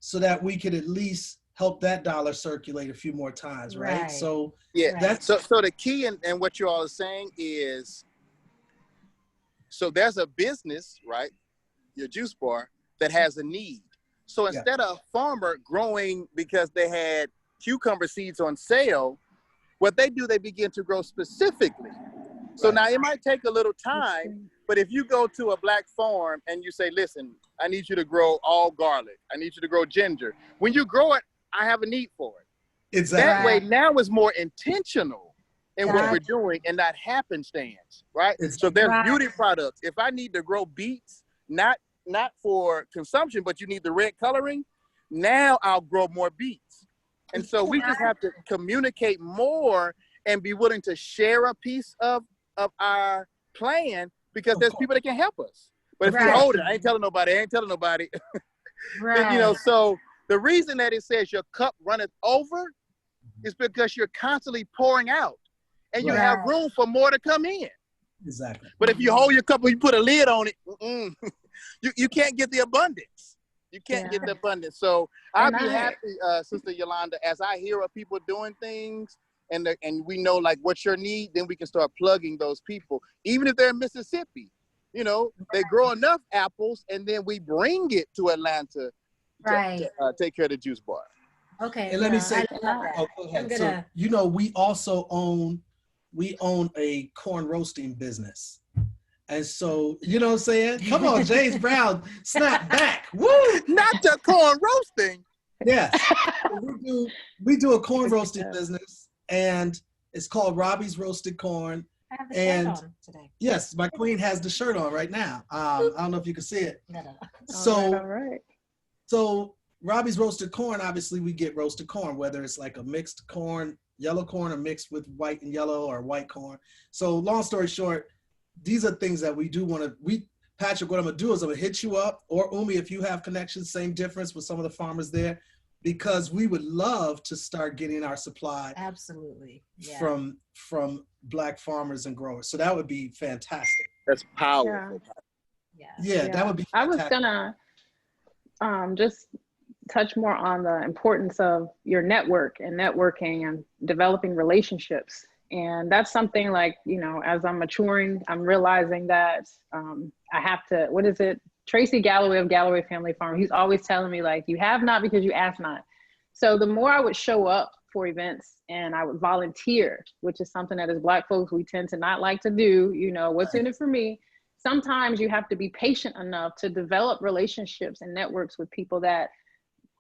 so that we could at least help that dollar circulate a few more times, right? So that's so the key in what you all are saying is, so there's a business, right, your juice bar, that has a need. So instead of a farmer growing because they had cucumber seeds on sale, what they do, they begin to grow specifically. So now it might take a little time, but if you go to a Black farm and you say, listen, I need you to grow all garlic, I need you to grow ginger. When you grow it, I have a need for it. Exactly. That way now it's more intentional in what we're doing and not happenstance, right? So there's beauty products. If I need to grow beets, not for consumption, but you need the red coloring, now I'll grow more beets. And so we just have to communicate more and be willing to share a piece of our plan, because there's people that can help us. But if you hold it, I ain't telling nobody. Right. You know, so the reason that it says your cup runneth over is because you're constantly pouring out and you have room for more to come in. Exactly. But if you hold your cup and you put a lid on it, you can't get the abundance. You can't get the abundance. So I'll be happy, Sister Yolanda, as I hear of people doing things and we know like what's your need, then we can start plugging those people. Even if they're in Mississippi, you know, they grow enough apples and then we bring it to Atlanta to take care of the juice bar. Okay. And let me say, go ahead. So, you know, we also own a corn roasting business. And so, you know what I'm saying? Come on, James Brown, snap back. Woo! Not the corn roasting. Yes. We do a corn roasting business, and it's called Robbie's Roasted Corn. I have the shirt on today. Yes, my queen has the shirt on right now. I don't know if you can see it. No. So, all right. So Robbie's Roasted Corn, obviously we get roasted corn, whether it's like a mixed corn, yellow corn, or mixed with white and yellow, or white corn. So long story short, these are things that we do want to, Patrick, what I'm gonna do is I'm gonna hit you up, or Umi, if you have connections, same difference with some of the farmers there. because we would love to start getting our supply Absolutely. Yeah. from Black farmers and growers. So that would be fantastic. That's powerful. Yeah. That would be fantastic. I was gonna just touch more on the importance of your network and networking and developing relationships. And that's something like, you know, as I'm maturing, I'm realizing that I have to, what is it? Tracy Galloway of Galloway Family Farm. He's always telling me, like, you have not because you ask not. So the more I would show up for events and I would volunteer, which is something that as Black folks, we tend to not like to do, you know, what's in it for me? Sometimes you have to be patient enough to develop relationships and networks with people that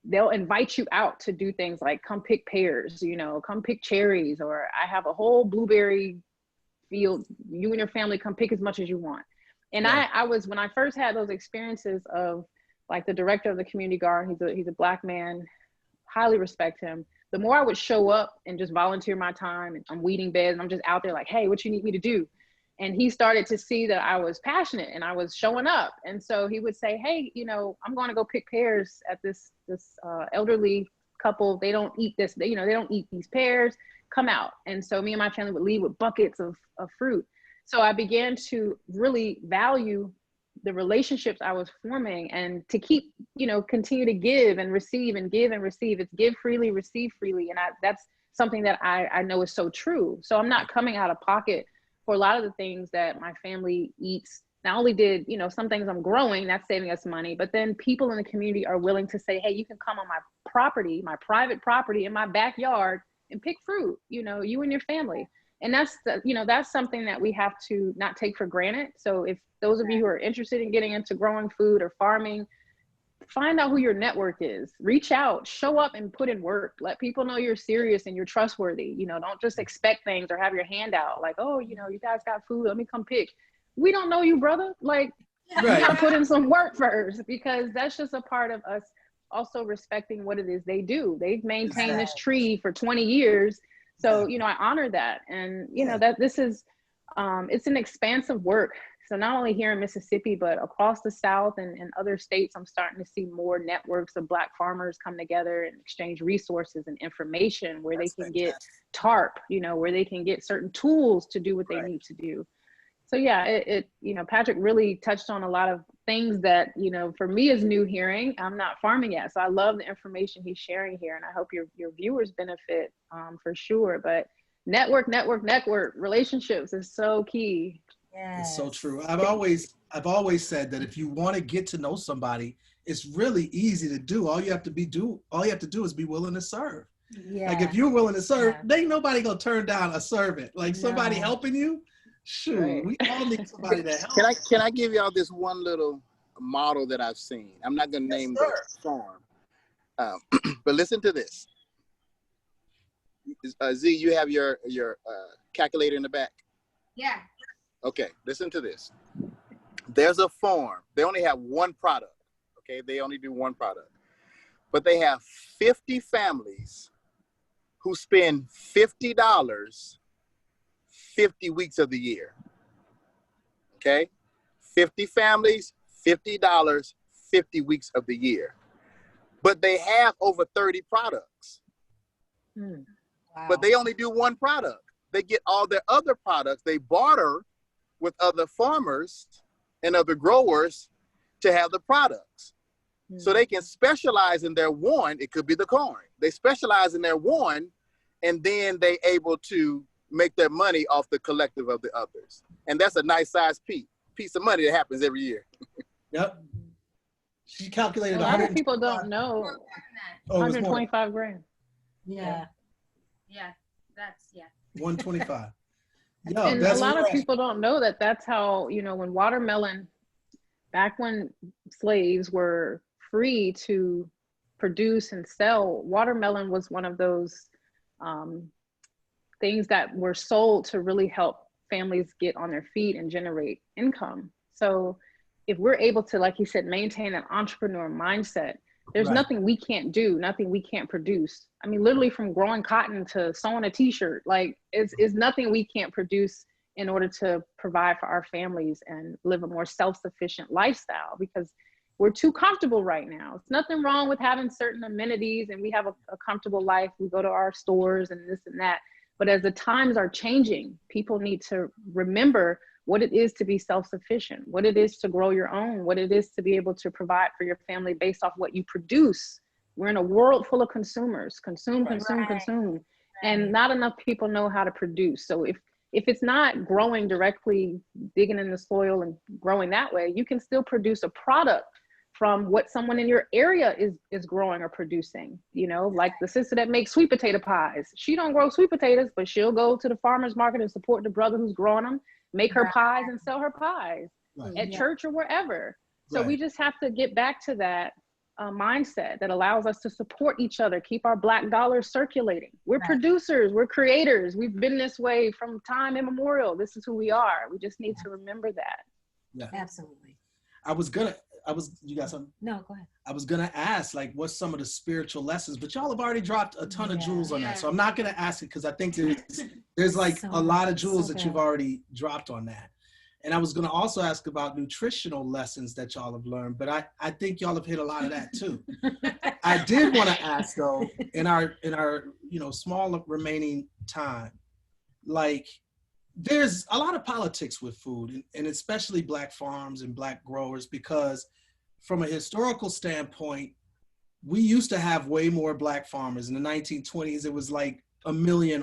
they'll invite you out to do things like come pick pears, you know, come pick cherries, or I have a whole blueberry field. You and your family come pick as much as you want. And I was, when I first had those experiences of like the director of the community garden, he's a Black man, highly respect him. The more I would show up and just volunteer my time, and I'm weeding beds and I'm just out there like, hey, what you need me to do? And he started to see that I was passionate and I was showing up. And so he would say, hey, you know, I'm going to go pick pears at this elderly couple. They don't eat this, they don't eat these pears, come out. And so me and my family would leave with buckets of fruit. So I began to really value the relationships I was forming, and to keep, you know, continue to give and receive and give and receive. It's give freely, receive freely. And that's something that I know is so true. So I'm not coming out of pocket for a lot of the things that my family eats. Not only did, you know, some things I'm growing, that's saving us money, but then people in the community are willing to say, hey, you can come on my property, my private property in my backyard and pick fruit, you know, you and your family. And that's, that's something that we have to not take for granted. So if those of you who are interested in getting into growing food or farming, find out who your network is, reach out, show up and put in work. Let people know you're serious and you're trustworthy. You know, don't just expect things or have your hand out like, oh, you know, you guys got food, let me come pick. We don't know you, brother. Like, you gotta put in some work first, because that's just a part of us also respecting what it is they do. They've maintained this tree for 20 years. So, you know, I honor that. And, you know, that this is, it's an expansive work. So not only here in Mississippi, but across the South and other states, I'm starting to see more networks of Black farmers come together and exchange resources and information where they can get tarp, you know, where they can get certain tools to do what they need to do. So yeah, it you know, Patrick really touched on a lot of things that, you know, for me is new hearing. I'm not farming yet. So I love the information he's sharing here, and I hope your viewers benefit for sure. But network, relationships is so key. Yes. It's so true. I've always said that if you want to get to know somebody, it's really easy to do. All you have to do is be willing to serve. Yeah. Like if you're willing to serve, ain't nobody gonna turn down a servant. Like somebody helping you. Shoot, we all need somebody to help. Can I give y'all this one little model that I've seen? I'm not gonna name the farm, but listen to this. Z, you have your calculator in the back? Yeah. Okay, listen to this. There's a farm. They only have one product. Okay, they only do one product. But they have 50 families who spend $50 50 weeks of the year. Okay? 50 families, $50, 50 weeks of the year. But they have over 30 products. Wow. But they only do one product. They get all their other products. They barter with other farmers and other growers to have the products. So they can specialize in their one. It could be the corn. They specialize in their one, and then they able to make their money off the collective of the others. And that's a nice size piece of money that happens every year. Yep. She calculated A lot of people don't know. 125 grand. Yeah. Yeah. That's 125. Yo, And a lot of people don't know that that's how, you know, when watermelon, back when slaves were free to produce and sell, watermelon was one of those things that were sold to really help families get on their feet and generate income. So if we're able to, like you said, maintain an entrepreneur mindset, there's nothing we can't do, nothing we can't produce. I mean, literally from growing cotton to sewing a t-shirt, like it's nothing we can't produce in order to provide for our families and live a more self-sufficient lifestyle. Because we're too comfortable right now. It's nothing wrong with having certain amenities, and we have a comfortable life. We go to our stores and this and that. But as the times are changing, people need to remember what it is to be self-sufficient, what it is to grow your own, what it is to be able to provide for your family based off what you produce. We're in a world full of consumers, consume. And not enough people know how to produce. So if it's not growing directly, digging in the soil and growing that way, you can still produce a product from what someone in your area is growing or producing. You know, like the sister that makes sweet potato pies. She don't grow sweet potatoes, but she'll go to the farmer's market and support the brother who's growing them, make her pies and sell her pies at church or wherever. So we just have to get back to that mindset that allows us to support each other, keep our Black dollars circulating. We're producers, we're creators. We've been this way from time immemorial. This is who we are. We just need to remember that. Yeah, absolutely. You got something? No, go ahead. I was gonna ask, like, what's some of the spiritual lessons, but y'all have already dropped a ton of jewels on that, so I'm not gonna ask it because I think there's like a lot of jewels that you've already dropped on that. And I was going to also ask about nutritional lessons that y'all have learned, but I think y'all have hit a lot of that too. I did want to ask though, in our small remaining time, like there's a lot of politics with food, and especially Black farms and Black growers, because from a historical standpoint, we used to have way more Black farmers. In the 1920s, it was like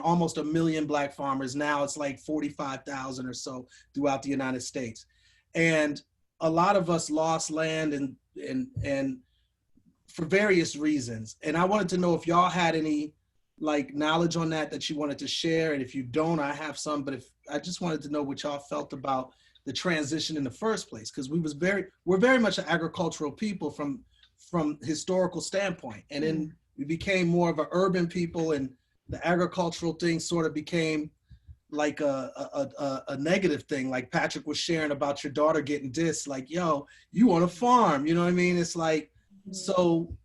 almost a million Black farmers. Now it's like 45,000 or so throughout the United States. And a lot of us lost land and for various reasons. And I wanted to know if y'all had any like knowledge on that you wanted to share. And if you don't, I have some, but I just wanted to know what y'all felt about the transition in the first place. Because we're very much an agricultural people from historical standpoint. And then we became more of an urban people, and the agricultural thing sort of became like a negative thing. Like Patrick was sharing about your daughter getting dissed, like, yo, you on a farm, you know what I mean? It's like, so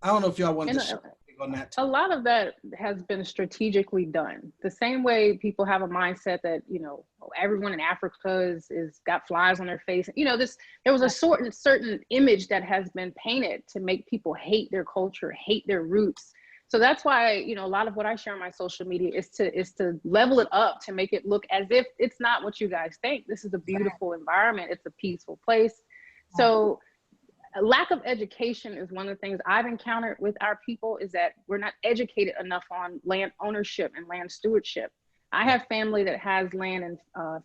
I don't know if y'all want to share on that too. A lot of that has been strategically done. The same way people have a mindset that, you know, everyone in Africa is got flies on their face. You know, there was a certain image that has been painted to make people hate their culture, hate their roots. So that's why, you know, a lot of what I share on my social media is to level it up, to make it look as if it's not what you guys think. This is a beautiful environment. It's a peaceful place. So a lack of education is one of the things I've encountered with our people, is that we're not educated enough on land ownership and land stewardship. I have family that has land in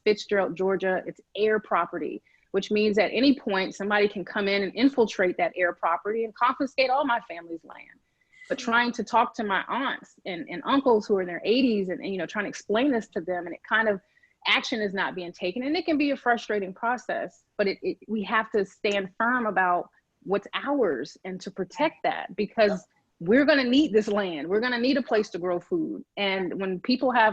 Fitzgerald, Georgia. It's air property, which means at any point somebody can come in and infiltrate that air property and confiscate all my family's land. But trying to talk to my aunts and uncles who are in their 80s and, you know, trying to explain this to them, and it kind of, action is not being taken. And it can be a frustrating process, but we have to stand firm about what's ours and to protect that, because we're going to need this land. We're going to need a place to grow food. And when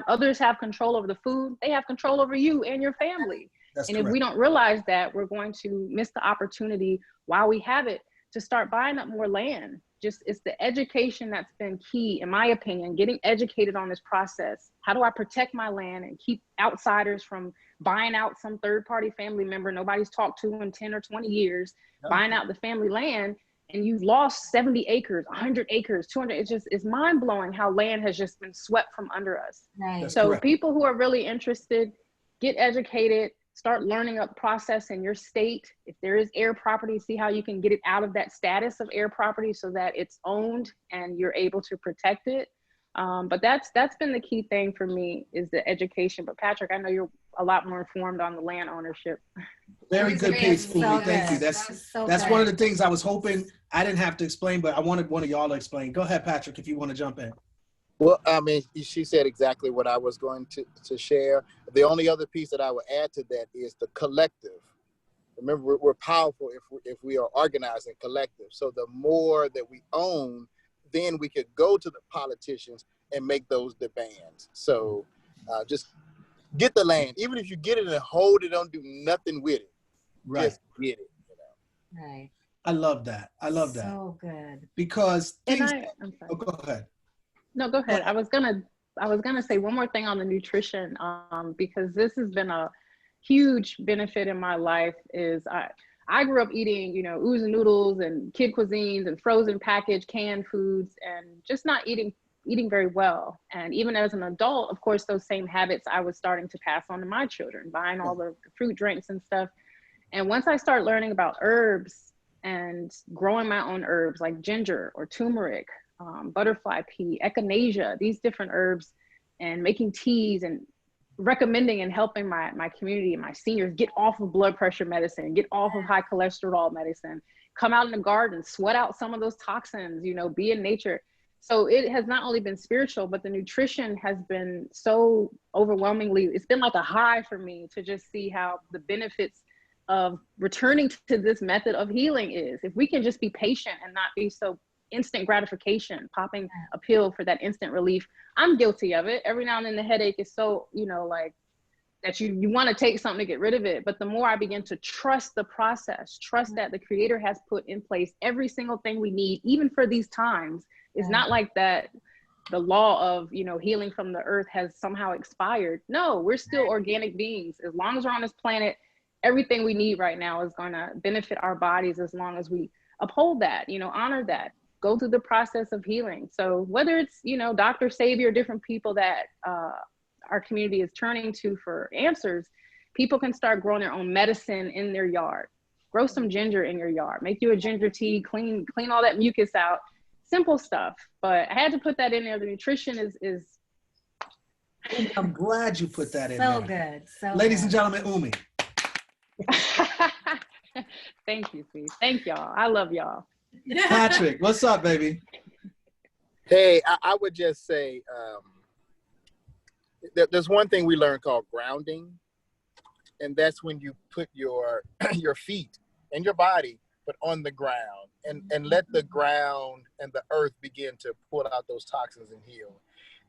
others have control over the food, they have control over you and your family. That's and correct. If we don't realize that, we're going to miss the opportunity while we have it to start buying up more land. It's the education that's been key, in my opinion, getting educated on this process. How do I protect my land and keep outsiders from buying out some third-party family member nobody's talked to in 10 or 20 years, buying out the family land, and you've lost 70 acres, 100 acres, 200. It's mind-blowing how land has just been swept from under us. Right. So people who are really interested, get educated, start learning up process in your state. If there is air property, see how you can get it out of that status of air property so that it's owned and you're able to protect it. But that's been the key thing for me, is the education. But Patrick, I know you're a lot more informed on the land ownership. Very good piece, Fumi. Thank you. That's one of the things I was hoping I didn't have to explain, but I wanted one of y'all to explain. Go ahead, Patrick, if you want to jump in. Well, I mean, she said exactly what I was going to share. The only other piece that I would add to that is the collective. Remember, we're powerful if we are organized and collective. So the more that we own, then we could go to the politicians and make those demands. So just get the land. Even if you get it and hold it, don't do nothing with it. Right. Just get it. You know? Right. I love that. So good. Because I'm things. sorry. Oh, go ahead. No, go ahead. I was gonna say one more thing on the nutrition, because this has been a huge benefit in my life. Is I grew up eating, you know, oodles and noodles and kid cuisines and frozen packaged canned foods and just not eating very well. And even as an adult, of course, those same habits I was starting to pass on to my children, buying all the fruit drinks and stuff. And once I started learning about herbs and growing my own herbs like ginger or turmeric, butterfly pea, echinacea, these different herbs, and making teas and recommending and helping my community and my seniors get off of blood pressure medicine, get off of high cholesterol medicine, come out in the garden, sweat out some of those toxins, you know, be in nature. So it has not only been spiritual, but the nutrition has been so overwhelmingly, it's been like a high for me to just see how the benefits of returning to this method of healing is. If we can just be patient and not be so instant gratification, popping a pill for that instant relief. I'm guilty of it. Every now and then the headache is so, you know, like that you want to take something to get rid of it. But the more I begin to trust the process, trust that the Creator has put in place every single thing we need, even for these times, it's not like that the law of, you know, healing from the earth has somehow expired. No, we're still organic beings. As long as we're on this planet, everything we need right now is going to benefit our bodies as long as we uphold that, you know, honor that, go through the process of healing. So whether it's, you know, Dr. Savior, different people that our community is turning to for answers, people can start growing their own medicine in their yard. Grow some ginger in your yard, make you a ginger tea, clean all that mucus out, simple stuff. But I had to put that in there. The nutrition is I'm glad you put that in so there. good. So Ladies good. and gentlemen, Umi. Thank you, Steve. Thank y'all. I love y'all. Patrick, what's up, baby? Hey, I would just say there's one thing we learned called grounding, and that's when you put your feet and your body but on the ground and let the ground and the earth begin to pull out those toxins and heal.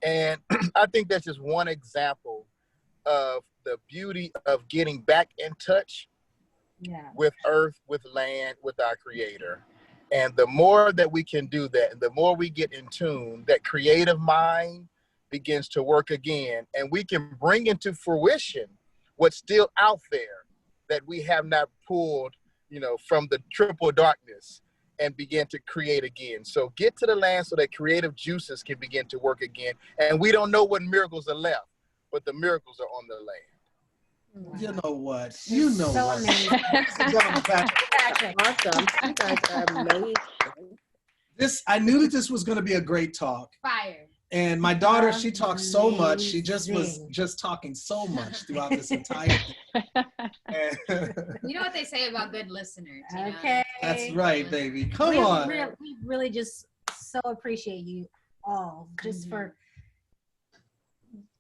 And I think that's just one example of the beauty of getting back in touch with earth, with land, with our Creator. And the more that we can do that, and the more we get in tune, that creative mind begins to work again, and we can bring into fruition what's still out there that we have not pulled, you know, from the triple darkness, and begin to create again. So get to the land so that creative juices can begin to work again. And we don't know what miracles are left, but the miracles are on the land. Wow. You know what? You know so what? amazing. Patrick. Awesome. You guys are amazing. I knew that this was going to be a great talk. Fire. And my daughter, she talks so much. She just was just talking so much throughout this entire thing. You know what they say about good listeners. You know? Okay. That's right, baby. Come we on. We really just so appreciate you all just for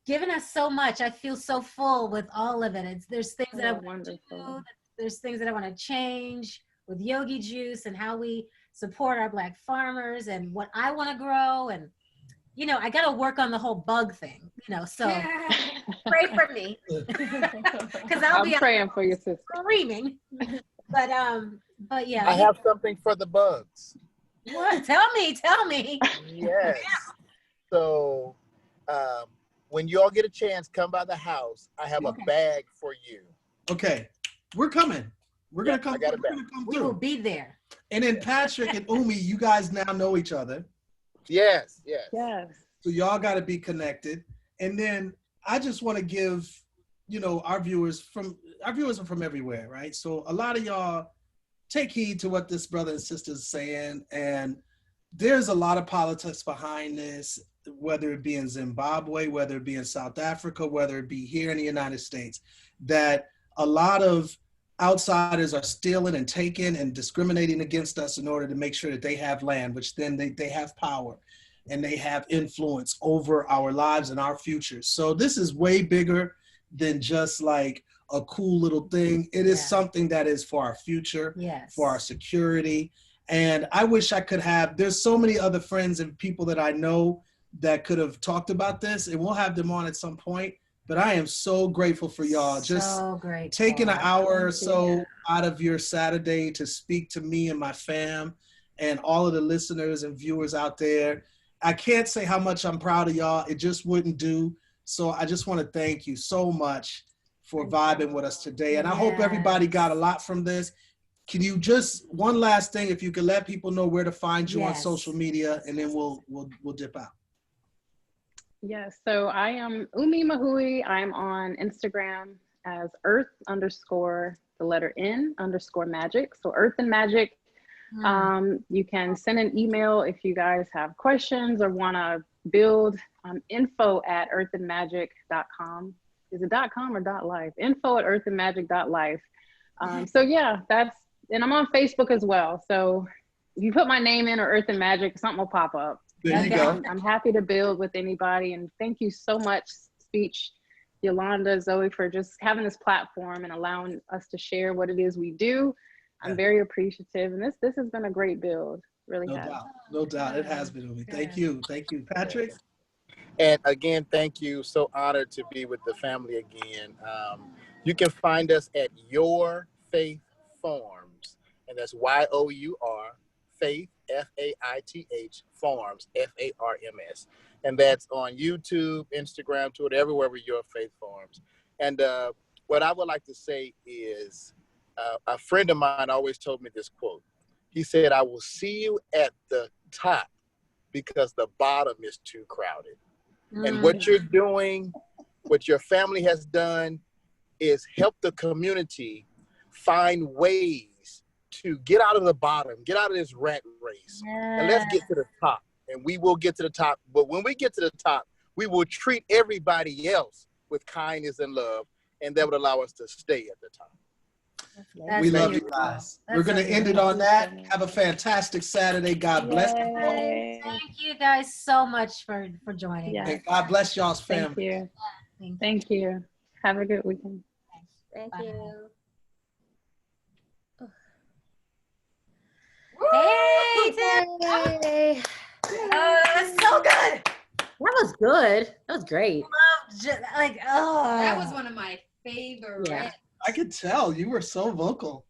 giving us so much. I feel so full with all of it. There's things that I want to do. There's things that I want to change with Yogi Juice and how we support our Black farmers and what I want to grow. And, you know, I got to work on the whole bug thing, you know, so pray for me. Because I'll be praying for your sister. Screaming. But yeah. I have something for the bugs. What? Tell me. Yes. So, when you all get a chance, come by the house. I have a bag for you. Okay. We're coming. We're going to come. I got it back. We will be there. And then Patrick and Umi, you guys now know each other. Yes. So y'all got to be connected. And then I just want to give, you know, our viewers are from everywhere, right? So a lot of y'all take heed to what this brother and sister is saying. And there's a lot of politics behind this, whether it be in Zimbabwe, whether it be in South Africa, whether it be here in the United States, that a lot of outsiders are stealing and taking and discriminating against us in order to make sure that they have land, which then they have power and they have influence over our lives and our futures. So this is way bigger than just like a cool little thing. It is something that is for our future, for our security. And I wish I could have, there's so many other friends and people that I know that could have talked about this, and we'll have them on at some point. But I am so grateful for y'all. Just taking an hour or so out of your Saturday to speak to me and my fam and all of the listeners and viewers out there. I can't say how much I'm proud of y'all. It just wouldn't do. So I just want to thank you so much for vibing with us today. And I hope everybody got a lot from this. can you just, one last thing, if you could let people know where to find you on Yes. social media, and then we'll dip out. Yes, so I am Umi Mahui. I'm on Instagram as earth_N_magic. So Earth and Magic. You can send an email if you guys have questions or want to build. info@earthandmagic.com. Is it .com or .life? info@earthandmagic.life. So yeah, and I'm on Facebook as well. So if you put my name in or Earth and Magic, something will pop up. There you go. I'm happy to build with anybody. And thank you so much, Speech, Yolanda, Zoe, for just having this platform and allowing us to share what it is we do. I'm very appreciative. And this has been a great build. Really has. No doubt. It has been, Umi. Thank you. Patrick? And again, thank you. So honored to be with the family again. You can find us at Your Faith Farms, and that's YOUR Faith, FAITH, Farms, FARMS. And that's on YouTube, Instagram, Twitter, everywhere with Your Faith Farms. And what I would like to say is, a friend of mine always told me this quote. He said, "I will see you at the top because the bottom is too crowded." And what you're doing, what your family has done, is help the community find ways to get out of the bottom, get out of this rat race, and let's get to the top. And we will get to the top. But when we get to the top, we will treat everybody else with kindness and love, and that would allow us to stay at the top. We love you guys. We're going to end it on that. Have a fantastic Saturday. God bless you. Thank you guys so much for joining. Yeah. And God bless y'all's family. Thank you. Thank you. Have a good weekend. Thank Bye. you. Hey, Tim. Hey. Oh, that's so good. That was good. That was great. That was one of my favorites. Yeah. I could tell you were so vocal.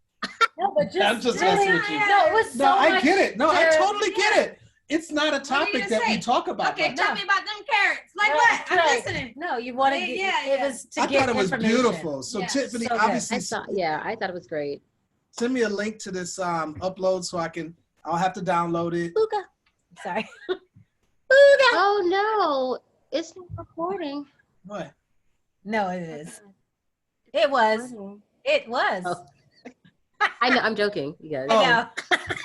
No, but I'm just really, messing with you. No, it was so No, I much get it. No, I to- totally get it. It's not a What are you topic gonna that we say? talk about. Okay, like tell that. me about them carrots. Like Right, what? I'm right. listening. No, you want to get. Yeah, It was to I get thought it was information. beautiful. So Yeah, Tiffany, so good. obviously, I thought it was great. send me a link to this upload so I'll have to download it. Booga. Sorry. Oh no, it's not recording. What? No, it is. It was. It was. Oh. I know. I'm joking, you guys. Oh. I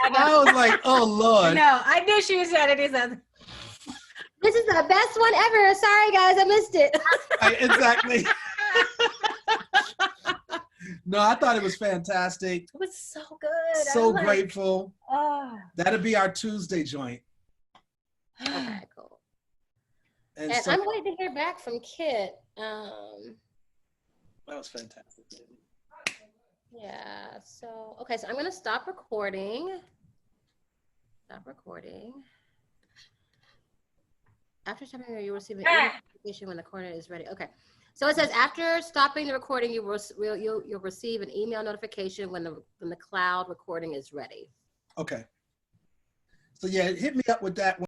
know. I was like, oh Lord. No, I knew she was trying to do something. This is the best one ever. Sorry, guys, I missed it. Exactly. No, I thought it was fantastic. It was so good. So I'm like, grateful. oh. That'll be our Tuesday joint. Okay, cool. And And so, I'm waiting to hear back from Kit. that was fantastic. Yeah. So okay, so I'm gonna stop recording. Stop recording. After stopping, you will receive an notification when the recording is ready. Okay. So it says after stopping the recording, you'll receive an email notification when the cloud recording is ready. Okay. So yeah, hit me up with that.